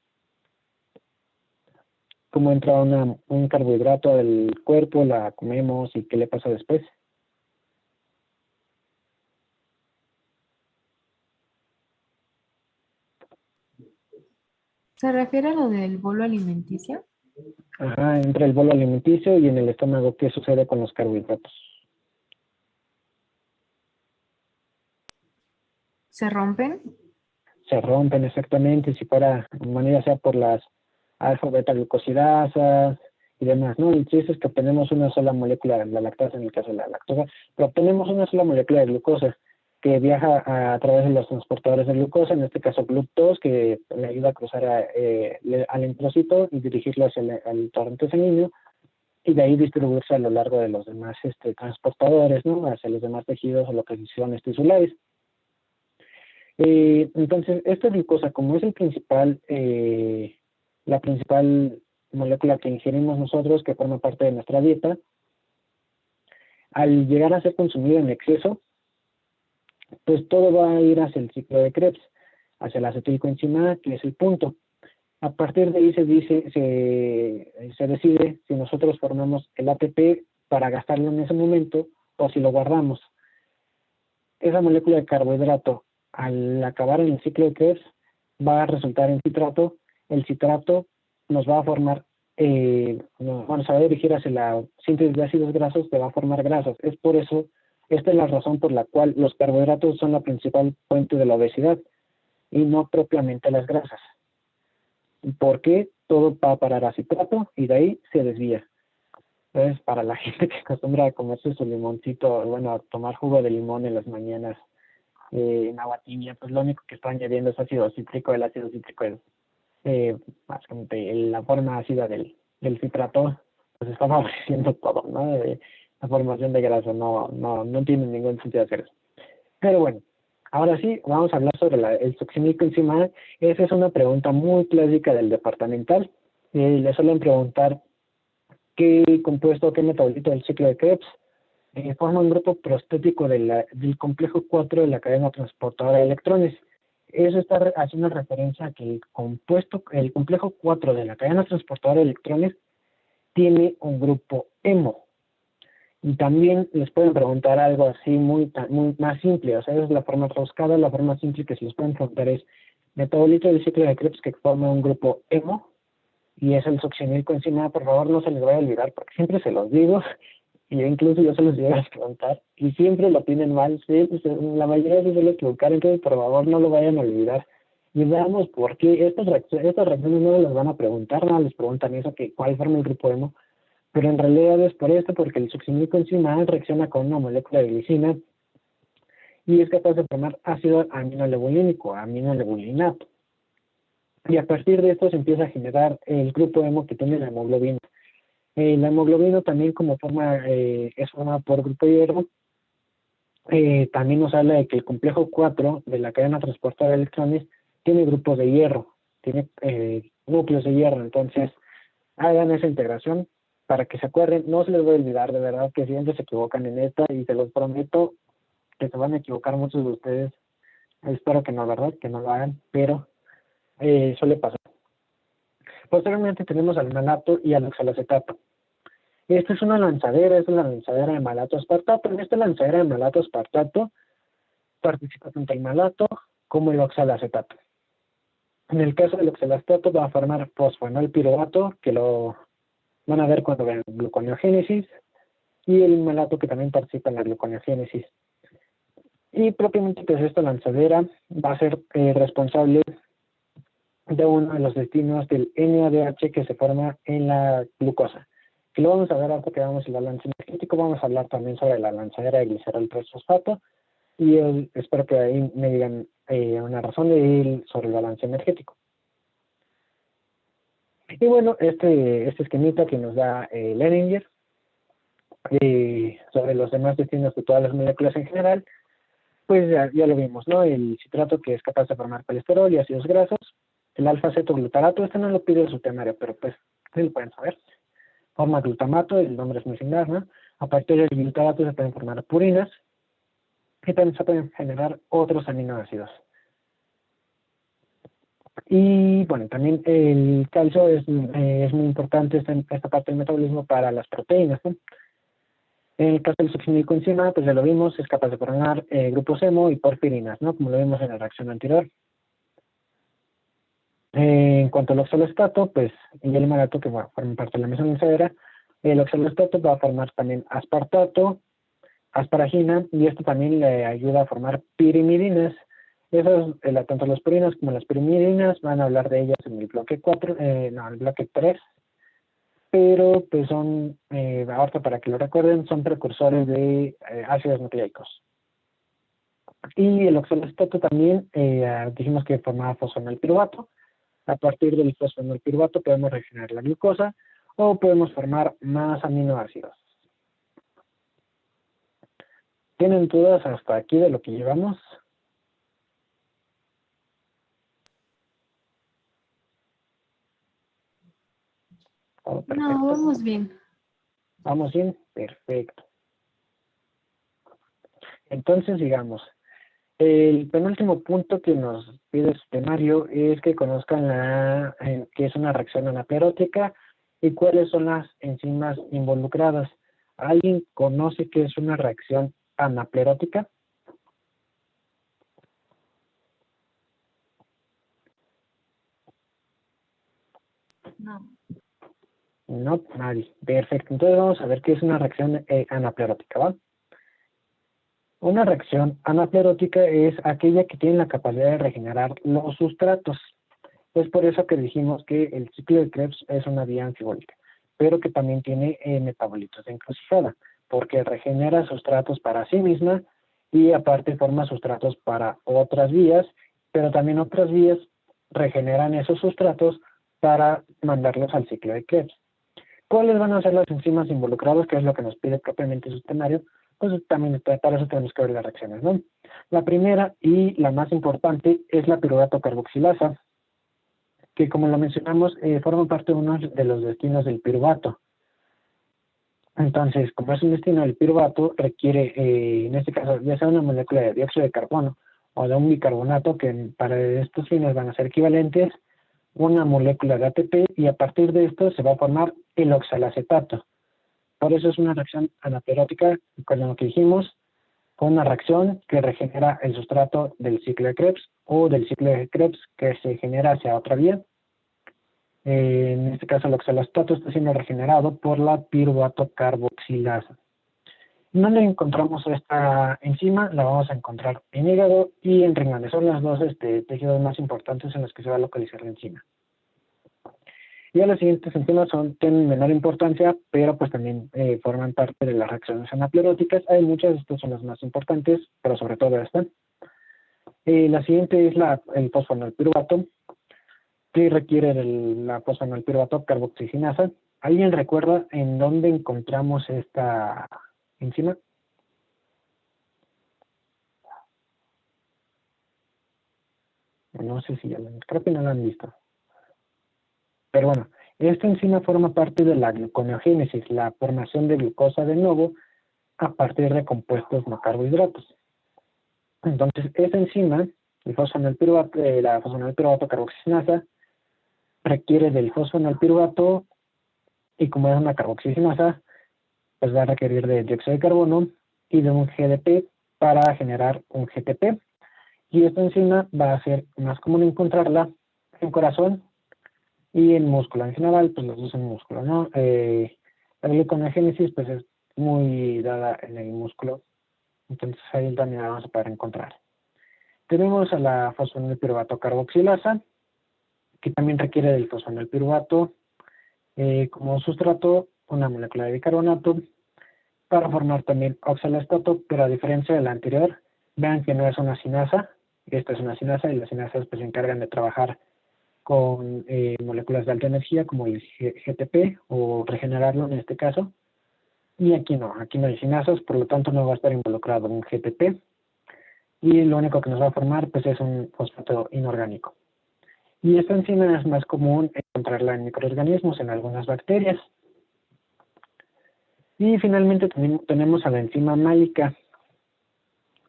¿Cómo entra un carbohidrato del cuerpo, la comemos y qué le pasa después? ¿Se refiere a lo del bolo alimenticio? Ajá, entra el bolo alimenticio y en el estómago, ¿qué sucede con los carbohidratos? ¿Se rompen? Se rompen exactamente, si fuera manera sea por las alfa-beta-glucosidasas y demás, ¿no? El chiste es que obtenemos una sola molécula, la lactasa en el caso de la lactosa, pero obtenemos una sola molécula de glucosa que viaja a través de los transportadores de glucosa, en este caso GLUT2, que le ayuda a cruzar al eritrocito y dirigirlo hacia el torrente sanguíneo, y de ahí distribuirse a lo largo de los demás transportadores, ¿no? Hacia los demás tejidos o localizaciones tisulares. Entonces, esta glucosa, como es la principal molécula que ingerimos nosotros, que forma parte de nuestra dieta, al llegar a ser consumida en exceso, pues todo va a ir hacia el ciclo de Krebs, hacia la acetilcoenzimada, que es el punto. A partir de ahí se decide si nosotros formamos el ATP para gastarlo en ese momento o si lo guardamos. Esa molécula de carbohidrato, al acabar en el ciclo de Krebs, va a resultar en citrato. El citrato nos va a formar, se va a dirigir hacia la síntesis de ácidos grasos, que va a formar grasas. Es por eso, esta es la razón por la cual los carbohidratos son la principal fuente de la obesidad y no propiamente las grasas. Porque todo va a parar a citrato y de ahí se desvía. Entonces, para la gente que acostumbra a comerse su limoncito, a tomar jugo de limón en las mañanas, en agua tibia, pues lo único que está añadiendo es ácido cítrico. El ácido cítrico es básicamente la forma ácida del citrato, pues está favoreciendo todo, ¿no? La formación de grasa, no tiene ningún sentido hacer eso. Pero bueno, ahora sí, vamos a hablar sobre el succinilcoencimada. Esa es una pregunta muy clásica del departamental. Le suelen preguntar qué compuesto, qué metabolito del ciclo de Krebs forma un grupo prostético del complejo 4 de la cadena transportadora de electrones. Eso está haciendo referencia a que el complejo 4 de la cadena transportadora de electrones tiene un grupo hemo. Y también les pueden preguntar algo así muy más simple, o sea, es la forma rebuscada. La forma simple que se les pueden preguntar es metabolito del ciclo de Krebs que forma un grupo hemo, y es el succinilcoencimada. Por favor, no se les vaya a olvidar, porque siempre se los digo, y incluso yo se los llego a preguntar, y siempre lo tienen mal, sí, la mayoría se suele equivocar, entonces por favor no lo vayan a olvidar. Y veamos por qué estas reacciones no las van a preguntar, no les preguntan eso, que cuál forma el grupo hemo, pero en realidad es por esto, porque el succinilcoenzima A reacciona con una molécula de glicina y es capaz de formar ácido aminolebulínico, aminolebulinato. Y a partir de esto se empieza a generar el grupo hemo que tiene la hemoglobina. La hemoglobina también como forma, es formada por grupo de hierro. También nos habla de que el complejo 4 de la cadena transportadora de electrones tiene grupos de hierro, tiene núcleos de hierro. Entonces, hagan esa integración para que se acuerden. No se les va a olvidar, de verdad, que siempre se equivocan en esta y se los prometo que se van a equivocar muchos de ustedes. Espero que no, ¿verdad? Que no lo hagan, pero suele pasar. Posteriormente tenemos al malato y al oxalacetato. Esta es una lanzadera, es la lanzadera de malato aspartato. En esta lanzadera de malato aspartato participa tanto el malato como el oxalacetato. En el caso del oxalacetato va a formar fosfonolpiruvato, que lo van a ver cuando vean gluconeogénesis, y el malato que también participa en la gluconeogénesis. Y propiamente pues esta lanzadera va a ser responsable de uno de los destinos del NADH que se forma en la glucosa. Que lo vamos a ver ahora que vamos al balance energético. Vamos a hablar también sobre la lanzadera de glicerol 3-fosfato y espero que ahí me digan una razón sobre el balance energético. Y bueno, este esquemita que nos da Lehninger sobre los demás destinos de todas las moléculas en general, pues ya lo vimos, ¿no? El citrato que es capaz de formar colesterol y ácidos grasos, el alfa-cetoglutarato, este no lo pide su temario, pero pues sí lo pueden saber. Forma glutamato, el nombre es muy similar, ¿no? A partir del glutarato se pueden formar purinas y también se pueden generar otros aminoácidos. Y bueno, también el calcio es muy importante esta parte del metabolismo para las proteínas, ¿no? En el caso del succinilcoenzima, pues ya lo vimos, es capaz de formar grupos hemo y porfirinas, ¿no? Como lo vimos en la reacción anterior. En cuanto al oxaloestato, pues, y el malato, que forman parte de la misma lanzadera, el oxaloestato va a formar también aspartato, asparagina, y esto también le ayuda a formar pirimidinas. Esas, tanto las purinas como las pirimidinas, van a hablar de ellas en el bloque 4, el bloque 3, pero pues son, ahorita para que lo recuerden, son precursores de ácidos nucleicos. Y el oxaloestato también, dijimos que formaba fosfonolpiruvato. A partir del fosfonolpiruvato podemos regenerar la glucosa o podemos formar más aminoácidos. ¿Tienen dudas hasta aquí de lo que llevamos? Oh, perfecto. No, vamos bien. ¿Vamos bien? Perfecto. Entonces, digamos, el penúltimo punto que nos pide su temario es que conozcan qué es una reacción anaplerótica y cuáles son las enzimas involucradas. ¿Alguien conoce qué es una reacción anaplerótica? No. No, nadie. Perfecto. Entonces vamos a ver qué es una reacción anaplerótica, ¿va? Una reacción anaplerótica es aquella que tiene la capacidad de regenerar los sustratos. Es por eso que dijimos que el ciclo de Krebs es una vía anfibólica, pero que también tiene metabolitos de encrucijada, porque regenera sustratos para sí misma y aparte forma sustratos para otras vías, pero también otras vías regeneran esos sustratos para mandarlos al ciclo de Krebs. ¿Cuáles van a ser las enzimas involucradas? Que es lo que nos pide propiamente su temario. Pues también para eso tenemos que ver las reacciones, ¿no? La primera y la más importante es la piruvato carboxilasa, que como lo mencionamos, forma parte de uno de los destinos del piruvato. Entonces, como es un destino del piruvato, requiere, en este caso, ya sea una molécula de dióxido de carbono o de un bicarbonato, que para estos fines van a ser equivalentes, una molécula de ATP, y a partir de esto se va a formar el oxalacetato. Por eso es una reacción anaplerótica, con lo que dijimos, con una reacción que regenera el sustrato del ciclo de Krebs o del ciclo de Krebs que se genera hacia otra vía. En este caso el oxalacetato está siendo regenerado por la piruvato carboxilasa. ¿Dónde encontramos esta enzima? La vamos a encontrar en hígado y en riñones. Son los dos tejidos más importantes en los que se va a localizar la enzima. Y las siguientes enzimas tienen menor importancia, pero pues también forman parte de las reacciones anapleróticas. Hay muchas, estas son las más importantes, pero sobre todo esta. La siguiente es el fosfonolpiruvato, que requiere la fosfonolpiruvato carboxigenasa. ¿Alguien recuerda en dónde encontramos esta enzima? No sé si creo que no la han visto. Pero bueno, esta enzima forma parte de la gluconeogénesis, la formación de glucosa de nuevo a partir de compuestos no carbohidratos. Entonces, esta enzima, la fosfonolpiruvato carboxigenasa, requiere del fosfonolpiruvato y como es una carboxigenasa, pues va a requerir de dióxido de carbono y de un GDP para generar un GTP. Y esta enzima va a ser más común encontrarla en corazón y en músculo. En general, pues los dos en músculo, ¿no? La gluconeogénesis, pues es muy dada en el músculo, entonces ahí también la vamos a poder encontrar. Tenemos a la fosfonilpiruvato carboxilasa, que también requiere del fosfonilpiruvato como sustrato, una molécula de bicarbonato, para formar también oxalastato, pero a diferencia de la anterior, vean que no es una cinasa, esta es una cinasa y las cinasas pues se encargan de trabajar con moléculas de alta energía como el GTP o regenerarlo en este caso, y aquí no hay cinasas, por lo tanto no va a estar involucrado un GTP, y lo único que nos va a formar pues es un fosfato inorgánico. Y esta enzima es más común encontrarla en microorganismos, en algunas bacterias. Y finalmente tenemos a la enzima málica.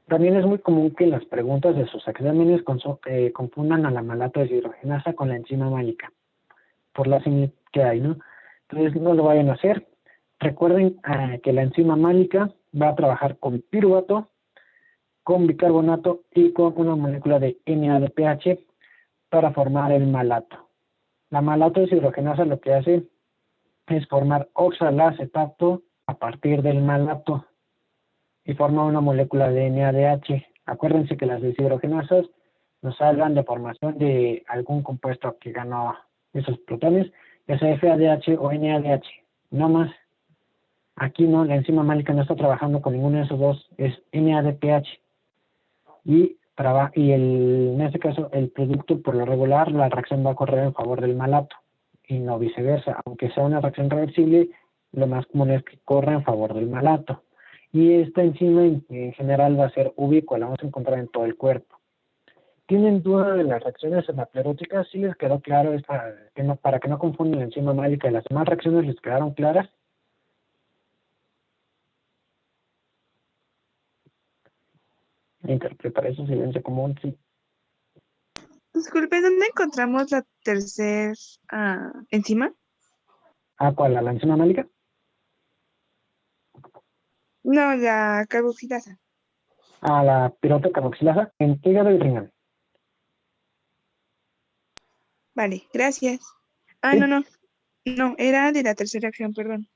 También es muy común que en las preguntas de sus exámenes confundan a la malato deshidrogenasa con la enzima málica, por la similitud que hay, ¿no? Entonces no lo vayan a hacer. Recuerden que la enzima málica va a trabajar con piruvato, con bicarbonato y con una molécula de NADPH para formar el malato. La malato deshidrogenasa lo que hace es formar oxalacetato a partir del malato y forma una molécula de NADH. Acuérdense que las deshidrogenasas nos hablan de formación de algún compuesto que ganó esos protones, ya sea FADH o NADH, no más. Aquí no, la enzima málica no está trabajando con ninguno de esos dos, es NADPH. En este caso, el producto por lo regular, la reacción va a correr en favor del malato y no viceversa. Aunque sea una reacción reversible, lo más común es que corra en favor del malato. Y esta enzima en general va a ser ubicua, la vamos a encontrar en todo el cuerpo. ¿Tienen duda de las reacciones anapleróticas? ¿Sí les quedó claro para que no confundan la enzima málica y las demás reacciones les quedaron claras? Interpretar eso silencio común, sí. Disculpe, ¿dónde encontramos la tercera enzima? ¿Cuál? ¿La enzima málica? No, la carboxilasa. La piruvato carboxilasa en hígado y riñón. Vale, gracias. ¿Sí? No, era de la tercera reacción, perdón.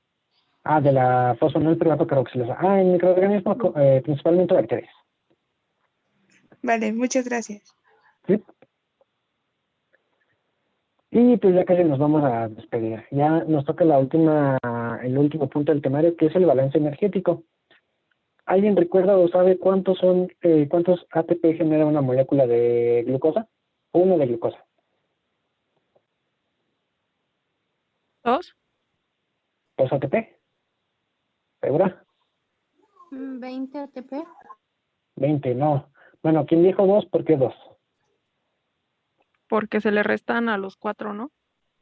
De la fosfonilpiruvato carboxilasa. En microorganismos, principalmente bacterias. Vale, muchas gracias. ¿Sí? Y pues ya casi nos vamos a despedir. Ya nos toca el último punto del temario, que es el balance energético. ¿Alguien recuerda o sabe cuántos ATP genera una molécula de glucosa? Uno de glucosa. ¿Dos? ¿Dos ATP? ¿Segura? 20 ATP. 20, no. Bueno, ¿quién dijo dos? ¿Por qué dos? Porque se le restan a los 4, ¿no?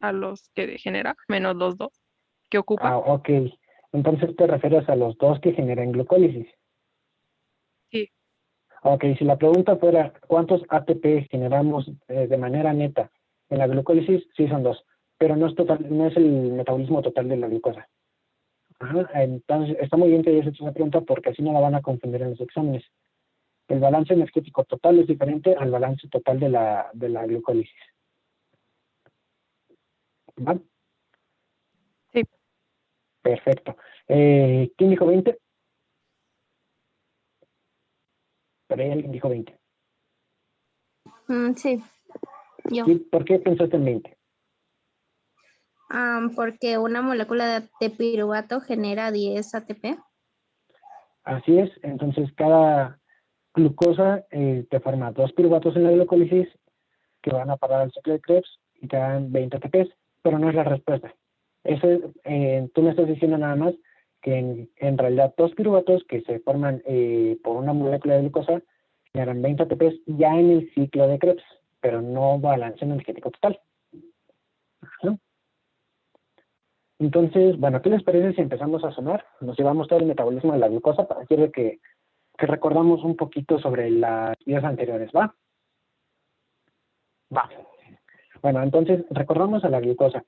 A los que genera, menos los 2 que ocupa. Ok. Entonces te refieres a los dos que generan glucólisis. Sí. Ok, si la pregunta fuera ¿cuántos ATP generamos de manera neta en la glucólisis? Sí son dos, pero no es el metabolismo total de la glucosa. Entonces está muy bien que hayas hecho esa pregunta porque así no la van a confundir en los exámenes. El balance energético total es diferente al balance total de la glucólisis. ¿Va? Sí. Perfecto. ¿Quién dijo 20? Por ahí alguien dijo 20. Sí, yo. ¿Y por qué pensaste en 20? Porque una molécula de piruvato genera 10 ATP. Así es, entonces cada glucosa te forma 2 piruvatos en la glucólisis que van a parar al ciclo de Krebs y te dan 20 ATPs, pero no es la respuesta. Eso, tú me estás diciendo nada más que en realidad 2 piruvatos que se forman por una molécula de glucosa generan 20 ATPs ya en el ciclo de Krebs, pero no balance energético total. ¿No? Entonces, bueno, ¿qué les parece si empezamos a sumar? Nos llevamos todo el metabolismo de la glucosa para decirle que recordamos un poquito sobre las vías anteriores, ¿va? Va. Bueno, entonces recordamos a la glucosa.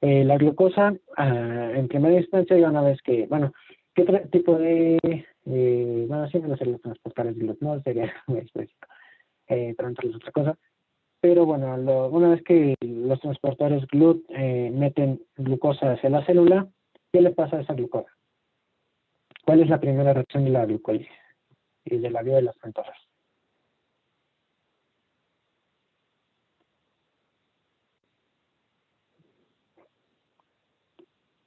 La glucosa, en primera instancia, ya una vez que, bueno, ¿qué tipo de, bueno, sí, no sé, los transportadores de no sería muy específico, pero entre las otras cosas. Pero bueno, una vez que los transportadores GLUT meten glucosa hacia la célula, ¿qué le pasa a esa glucosa? ¿Cuál es la primera reacción de la glucólisis y de la vía de las pentosas?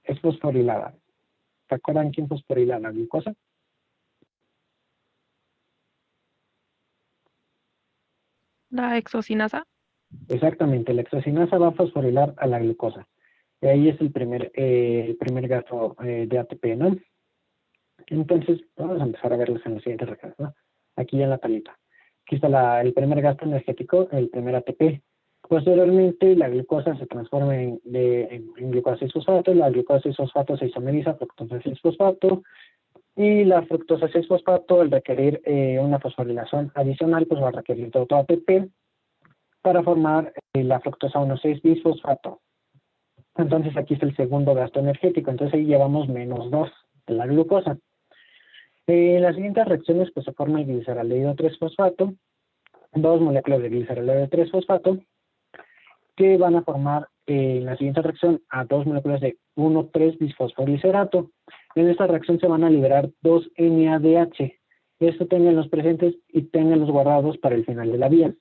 Es fosforilada. ¿Se acuerdan quién fosforila la glucosa? La exocinasa. Exactamente, la hexocinasa va a fosforilar a la glucosa. Y ahí es el primer gasto de ATP, ¿no? Entonces, vamos a empezar a verlos en los siguientes recados, ¿no? Aquí en la tablita. Aquí está el primer gasto energético, el primer ATP. Posteriormente, la glucosa se transforma en glucosa 6-fosfato, la glucosa 6-fosfato se isomeriza a fructosa 6-fosfato, y la fructosa 6-fosfato, al requerir una fosforilación adicional, pues va a requerir de otro ATP para formar la fructosa 1,6-bisfosfato. Entonces aquí está el segundo gasto energético, entonces ahí llevamos -2 de la glucosa. Las siguientes reacciones pues se forma el gliceraldehído 3-fosfato, 2 moléculas de gliceraldehído 3-fosfato, que van a formar en la siguiente reacción a 2 moléculas de 1,3-bisfosfoglicerate. En esta reacción se van a liberar 2 NADH. Esto tenganlos presentes y tenganlos guardados para el final de la vía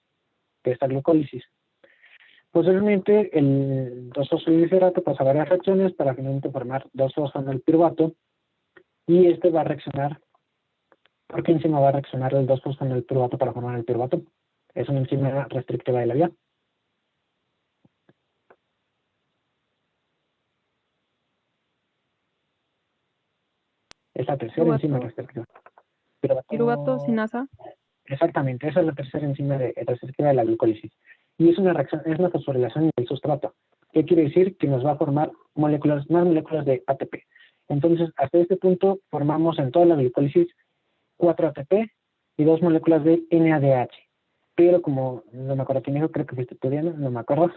de esta glucólisis. Posteriormente, el 2-fosfoglicerato pasa a varias reacciones para finalmente formar 2-fosfonilpiruvato, y este va a reaccionar. ¿Por qué enzima va a reaccionar el 2-fosfonilpiruvato para formar el piruvato? Es una enzima restrictiva de la vía. Es la tercera enzima restrictiva. Piruvato sinasa. Exactamente, esa es la tercera enzima restrictiva de la glucólisis. Y es una reacción, es una fosforilación del sustrato. ¿Qué quiere decir? Que nos va a formar más moléculas de ATP. Entonces, hasta este punto, formamos en toda la glucólisis 4 ATP y 2 moléculas de NADH. Pero como no me acuerdo quién dijo, creo que fuiste estudiando, no me acuerdo,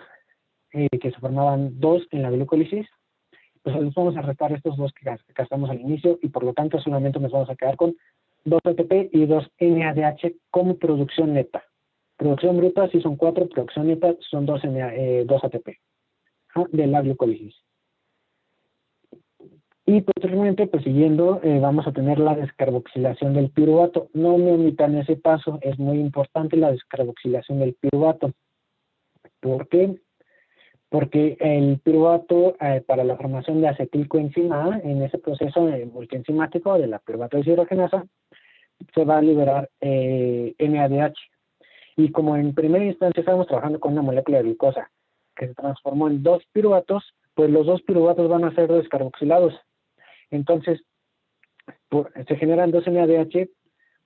que se formaban 2 en la glucólisis, pues les vamos a restar estos 2 que gastamos al inicio, y por lo tanto solamente nos vamos a quedar con 2 ATP y 2 NADH como producción neta. Producción bruta sí son 4, producción neta son 2 ATP de la glucólisis. Y posteriormente, pues siguiendo, vamos a tener la descarboxilación del piruvato. No me omitan ese paso, es muy importante la descarboxilación del piruvato. ¿Por qué? Porque el piruvato, para la formación de acetilcoenzima A, en ese proceso multienzimático de la piruvato deshidrogenasa, se va a liberar NADH. Y como en primera instancia estamos trabajando con una molécula de glucosa que se transformó en 2 piruvatos, pues los 2 piruvatos van a ser descarboxilados. Entonces, se generan 2 NADH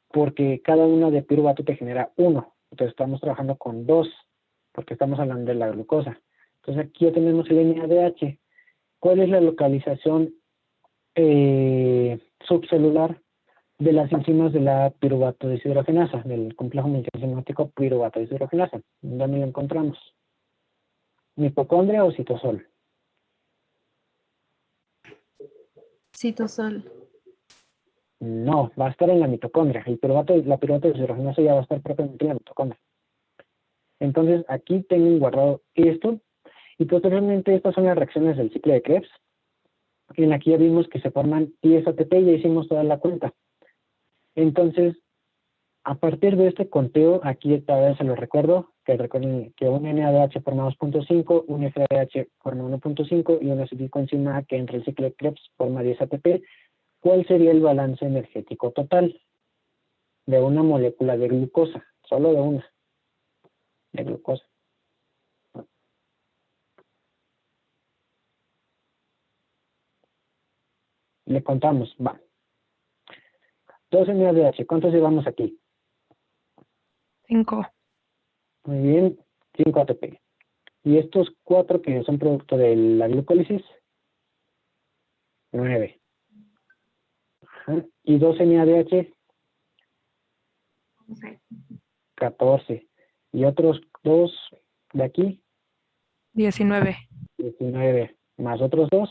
porque cada una de piruvato te genera 1. Entonces estamos trabajando con 2 porque estamos hablando de la glucosa. Entonces aquí ya tenemos el NADH. ¿Cuál es la localización subcelular de las enzimas de la piruvato deshidrogenasa, del complejo multienzimático piruvato deshidrogenasa? ¿Dónde lo encontramos? ¿Mitocondria o citosol? Citosol. No, va a estar en la mitocondria. La piruvato deshidrogenasa ya va a estar propiamente en la mitocondria. Entonces aquí tengo guardado esto, y posteriormente estas son las reacciones del ciclo de Krebs. En aquí ya vimos que se forman 10 ATP, ya hicimos toda la cuenta. Entonces, A partir de este conteo, aquí otra vez se lo recuerdo, que recuerden que un NADH forma 2.5, un FADH forma 1.5 y un acetilcoenzima A que entre el ciclo de Krebs forma 10 ATP. ¿Cuál sería el balance energético total de una molécula de glucosa? Solo de una, de glucosa. Le contamos, va. 2 NADH, ¿cuántos llevamos aquí? 5. Muy bien, 5 ATP. Y estos 4 que son producto de la glucólisis, 9. Ajá. Y 2 NADH, 11. 14. Y otros 2 de aquí, 19. 19. Más otros 2,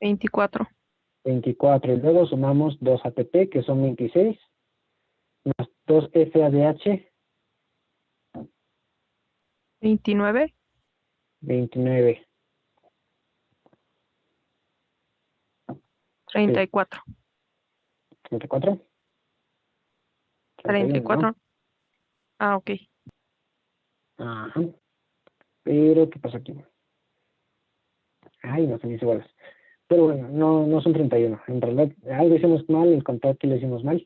24. 24. Y luego sumamos 2 ATP, que son 26, más 2 FADH, 29. 29. 34. 34. 34. Ah, ok. Ajá. Pero, ¿qué pasa aquí? Ay, no son iguales. Pero bueno, no son 31. En realidad, algo hicimos mal, el conteo que lo hicimos mal.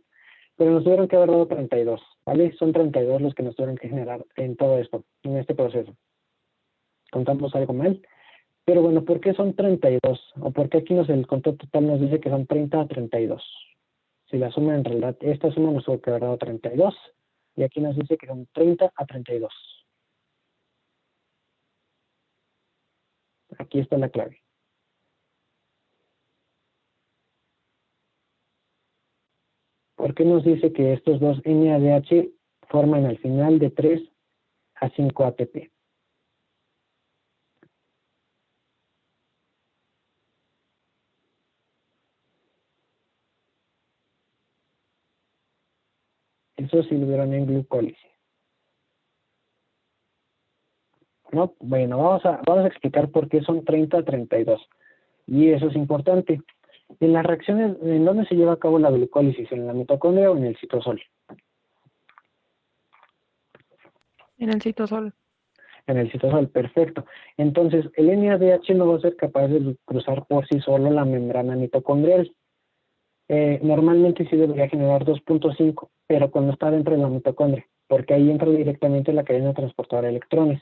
Pero nos tuvieron que haber dado 32, ¿vale? Son 32 los que nos tuvieron que generar en todo esto, en este proceso. Contamos algo mal. Pero bueno, ¿por qué son 32? ¿O por qué aquí el conteo total nos dice que son 30 a 32? Si la suma en realidad, esta suma nos tuvo que haber dado 32. Y aquí nos dice que son 30 a 32. Aquí está la clave. ¿Por qué nos dice que estos dos NADH forman al final de 3 a 5 ATP? Eso sí lo vieron en glucólisis. No, bueno, vamos a explicar por qué son 30 a 32. Y eso es importante. En las reacciones, ¿en dónde se lleva a cabo la glucólisis? ¿En la mitocondria o en el citosol? En el citosol. En el citosol, perfecto. Entonces, el NADH no va a ser capaz de cruzar por sí solo la membrana mitocondrial. Normalmente sí debería generar 2.5, pero cuando está dentro de la mitocondria, porque ahí entra directamente la cadena transportadora de electrones.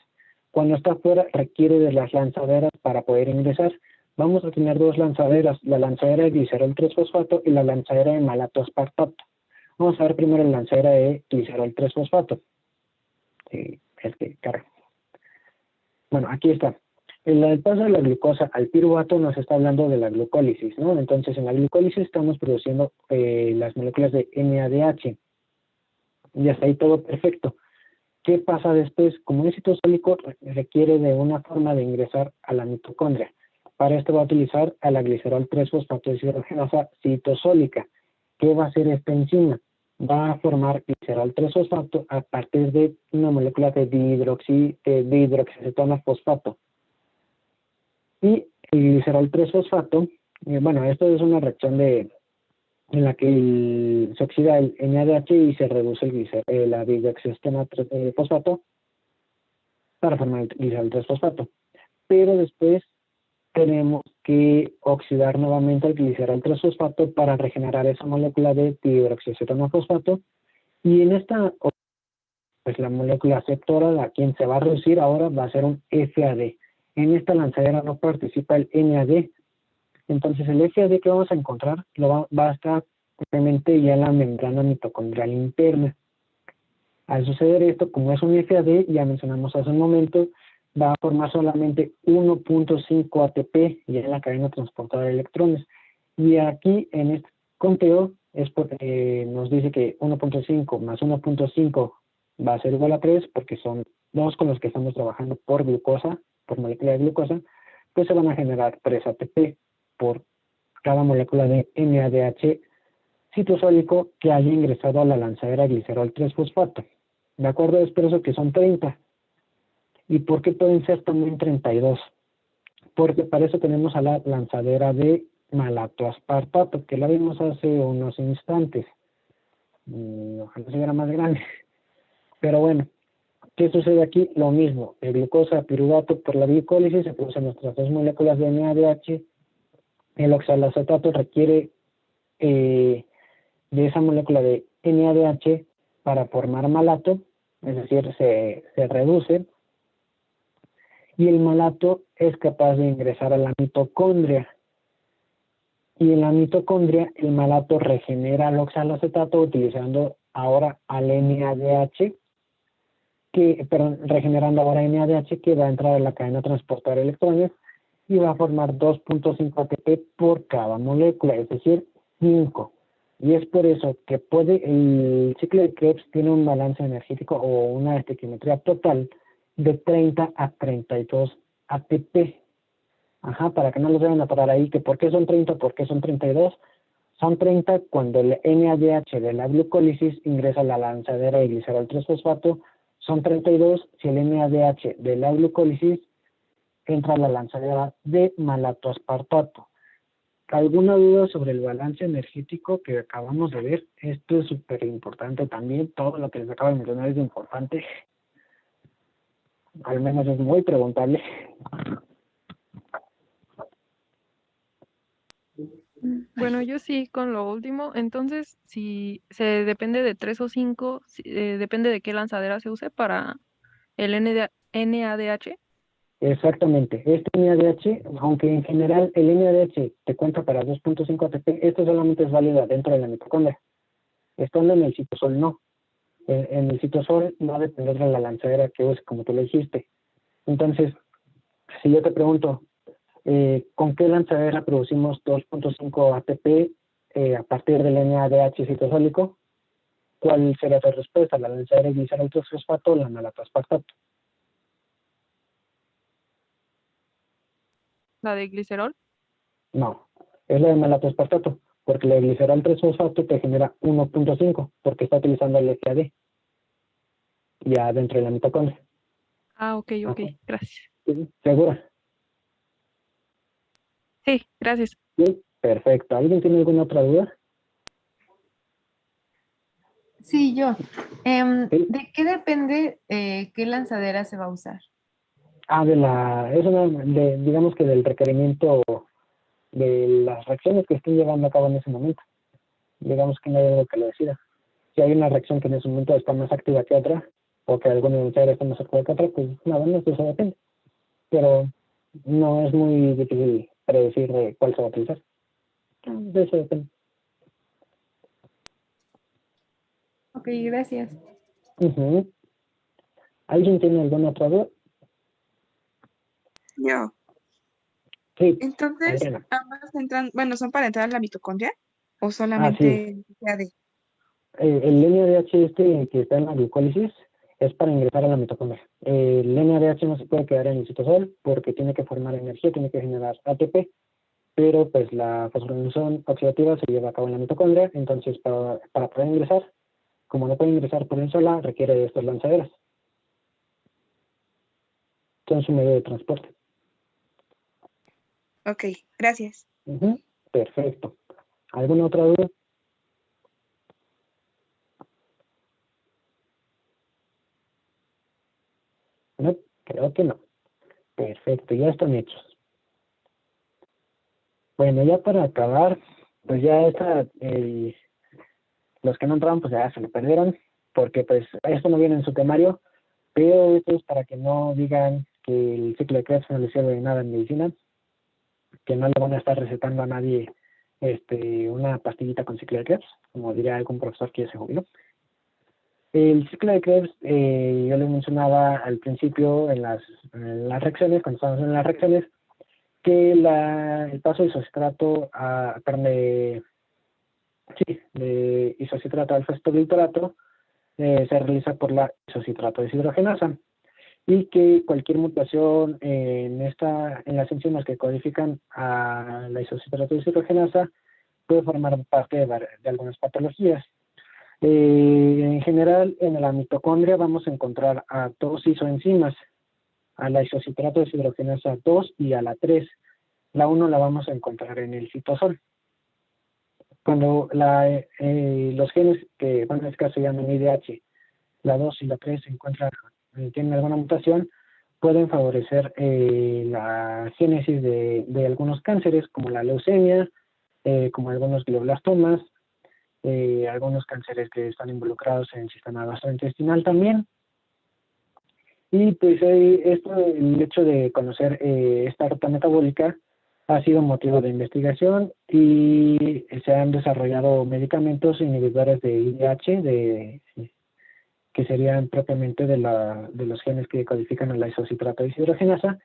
Cuando está afuera, requiere de las lanzaderas para poder ingresar. Vamos a tener dos lanzaderas, la lanzadera de glicerol 3-fosfato y la lanzadera de malato aspartato. Vamos a ver primero la lanzadera de glicerol 3-fosfato. Es que, carga. Bueno, aquí está. El paso de la glucosa al piruvato nos está hablando de la glucólisis, ¿no? Entonces, en la glucólisis estamos produciendo las moléculas de NADH. Y hasta ahí todo perfecto. ¿Qué pasa después? Como es citosólico, requiere de una forma de ingresar a la mitocondria. Para esto va a utilizar a la glicerol 3-fosfato deshidrogenasa citosólica. ¿Qué va a hacer esta enzima? Va a formar glicerol 3-fosfato a partir de una molécula de dihidroxiacetona fosfato. Y el glicerol 3-fosfato, bueno, esto es una reacción en la que se oxida el NADH y se reduce la dihidroxiacetona fosfato para formar el glicerol 3-fosfato. Pero después tenemos que oxidar nuevamente el glicerol 3-fosfato para regenerar esa molécula de dihidroxiacetona fosfato. Y en esta, pues la molécula aceptora, la quien se va a reducir ahora, va a ser un FAD. En esta lanzadera no participa el NAD. Entonces el FAD que vamos a encontrar va a estar obviamente ya en la membrana mitocondrial interna. Al suceder esto, como es un FAD, ya mencionamos hace un momento, va a formar solamente 1.5 ATP ya en la cadena transportadora de electrones. Y aquí en este conteo nos dice que 1.5 más 1.5 va a ser igual a 3 porque son dos con los que estamos trabajando por glucosa, por molécula de glucosa, pues se van a generar 3 ATP por cada molécula de NADH citosólico que haya ingresado a la lanzadera glicerol 3-fosfato. ¿De acuerdo? Es por eso que son 30. ¿Y por qué pueden ser también 32? Porque para eso tenemos a la lanzadera de malato aspartato, que la vimos hace unos instantes. Ojalá se viera más grande. Pero bueno, ¿qué sucede aquí? Lo mismo, el glucosa, piruvato, por la glicólisis se producen nuestras dos moléculas de NADH. El oxaloacetato requiere de esa molécula de NADH para formar malato, es decir, se reduce, y el malato es capaz de ingresar a la mitocondria. Y en la mitocondria el malato regenera el oxaloacetato utilizando ahora al NADH, regenerando ahora NADH que va a entrar en la cadena transportar electrones y va a formar 2.5 ATP por cada molécula, es decir, 5. Y es por eso que el ciclo de Krebs tiene un balance energético o una estequiometría total de 30 a 32 ATP. Ajá, para que no los vayan a parar ahí, que ¿por qué son 30? ¿Por qué son 32? Son 30 cuando el NADH de la glucólisis ingresa a la lanzadera de glicerol 3-fosfato. Son 32 si el NADH de la glucólisis entra a la lanzadera de malatoaspartato. ¿Alguna duda sobre el balance energético que acabamos de ver? Esto es súper importante también. Todo lo que les acabo de mencionar es importante. Al menos es muy preguntable. Bueno, yo sí con lo último. Entonces, si se depende de 3 o 5, depende de qué lanzadera se use para el NADH. Exactamente. Este NADH, aunque en general el NADH te cuenta para 2.5 ATP, esto solamente es válido dentro de la mitocondria. Estando en el citosol, no. En el citosol va a depender de la lanzadera que use, como tú lo dijiste. Entonces, si yo te pregunto, ¿con qué lanzadera producimos 2.5 ATP a partir del NADH citosólico? ¿Cuál sería tu respuesta? ¿La lanzadera de glicerol 3-fosfato o la malatoaspartato? La de glicerol. No, es la de malatoaspartato, porque la de glicerol 3-fosfato te genera 1.5, porque está utilizando el FAD ya dentro de la mitocondria. Ah, ok, Ajá. gracias. ¿Sí? ¿Segura? Sí, gracias. Sí, perfecto. ¿Alguien tiene alguna otra duda? Sí, yo. Sí. ¿De qué depende qué lanzadera se va a usar? Digamos que del requerimiento de las reacciones que estén llevando a cabo en ese momento. Digamos que no hay algo que lo decida. Si hay una reacción que en ese momento está más activa que otra, o que alguna lanzadera está más activa que otra, pues nada más eso depende. Pero no es muy difícil predecir de cuál se va a utilizar. De eso depende. Ok, gracias. Ujú. ¿Alguien tiene alguna otra duda? Yo. Sí, Entonces, Adriana. ambas entran, bueno, ¿son para entrar a la mitocondria? ¿O Sí. solamente FAD? El NADH que está en la glucólisis es para ingresar a la mitocondria. El NADH no se puede quedar en el citosol porque tiene que formar energía, tiene que generar ATP, pero pues la fosforilación oxidativa se lleva a cabo en la mitocondria, entonces para poder ingresar, como no puede ingresar por sí sola, requiere de estas lanzaderas. Son su medio de transporte. Ok, gracias. Ujú. Perfecto. ¿Alguna otra duda? No, creo que no. Perfecto, ya están hechos. Bueno, ya para acabar, pues ya los que no entraron, pues ya se lo perdieron, porque pues esto no viene en su temario, pero esto es para que no digan que el ciclo de Krebs no le sirve de nada en medicina, que no le van a estar recetando a nadie una pastillita con ciclo de Krebs, como diría algún profesor que ya se jubiló. El ciclo de Krebs, yo le mencionaba al principio en las reacciones, cuando estábamos en las reacciones, que el paso de isocitrato de isocitrato alfa-fosforilato se realiza por la isocitrato deshidrogenasa y que cualquier mutación en las enzimas que codifican a la isocitrato deshidrogenasa puede formar parte de algunas patologías. En general, en la mitocondria vamos a encontrar a dos isoenzimas, a la isocitrato deshidrogenasa 2 y a la 3. La 1 la vamos a encontrar en el citosol. Cuando los genes que, bueno, en este caso se llaman IDH, la 2 y la 3 se encuentran, tienen alguna mutación, pueden favorecer la génesis de algunos cánceres, como la leucemia, como algunos glioblastomas, algunos cánceres que están involucrados en el sistema gastrointestinal también. Y pues el hecho de conocer esta ruta metabólica ha sido motivo de investigación y se han desarrollado medicamentos inhibidores de IDH, que serían propiamente de los genes que codifican a la isocitrato deshidrogenasa,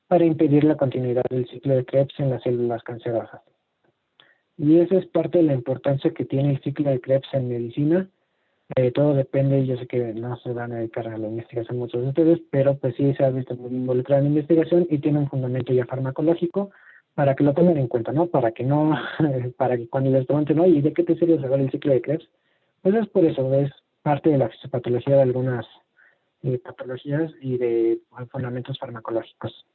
para impedir la continuidad del ciclo de Krebs en las células cancerosas. Y esa es parte de la importancia que tiene el ciclo de Krebs en medicina. Todo depende, yo sé que no se van a dedicar a la investigación muchos de ustedes, pero pues sí se ha visto muy involucrado en la investigación y tiene un fundamento ya farmacológico para que lo tomen en cuenta, ¿no? Para que no, para que cuando les pregunten, oye, ¿de qué te sirve saber el ciclo de Krebs? Pues es por eso, es parte de la fisiopatología de algunas patologías y de fundamentos farmacológicos.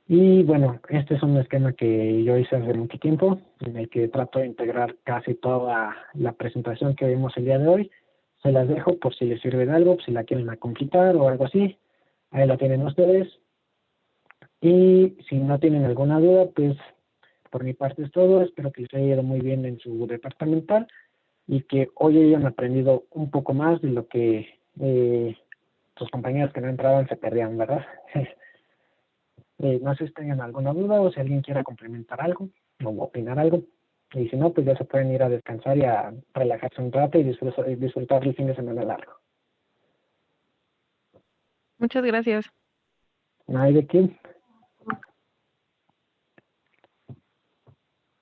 Y bueno, este es un esquema que yo hice hace mucho tiempo, en el que trato de integrar casi toda la presentación que vimos el día de hoy. Se las dejo por si les sirve de algo, si la quieren completar o algo así. Ahí la tienen ustedes. Y si no tienen alguna duda, pues por mi parte es todo. Espero que les haya ido muy bien en su departamental y que hoy hayan aprendido un poco más de lo que sus compañeros que no entraban se perdían, ¿verdad? No sé si tengan alguna duda o si alguien quiera complementar algo o opinar algo. Y si no, pues ya se pueden ir a descansar y a relajarse un rato y disfrutar el fin de semana largo. Muchas gracias. No hay de qué.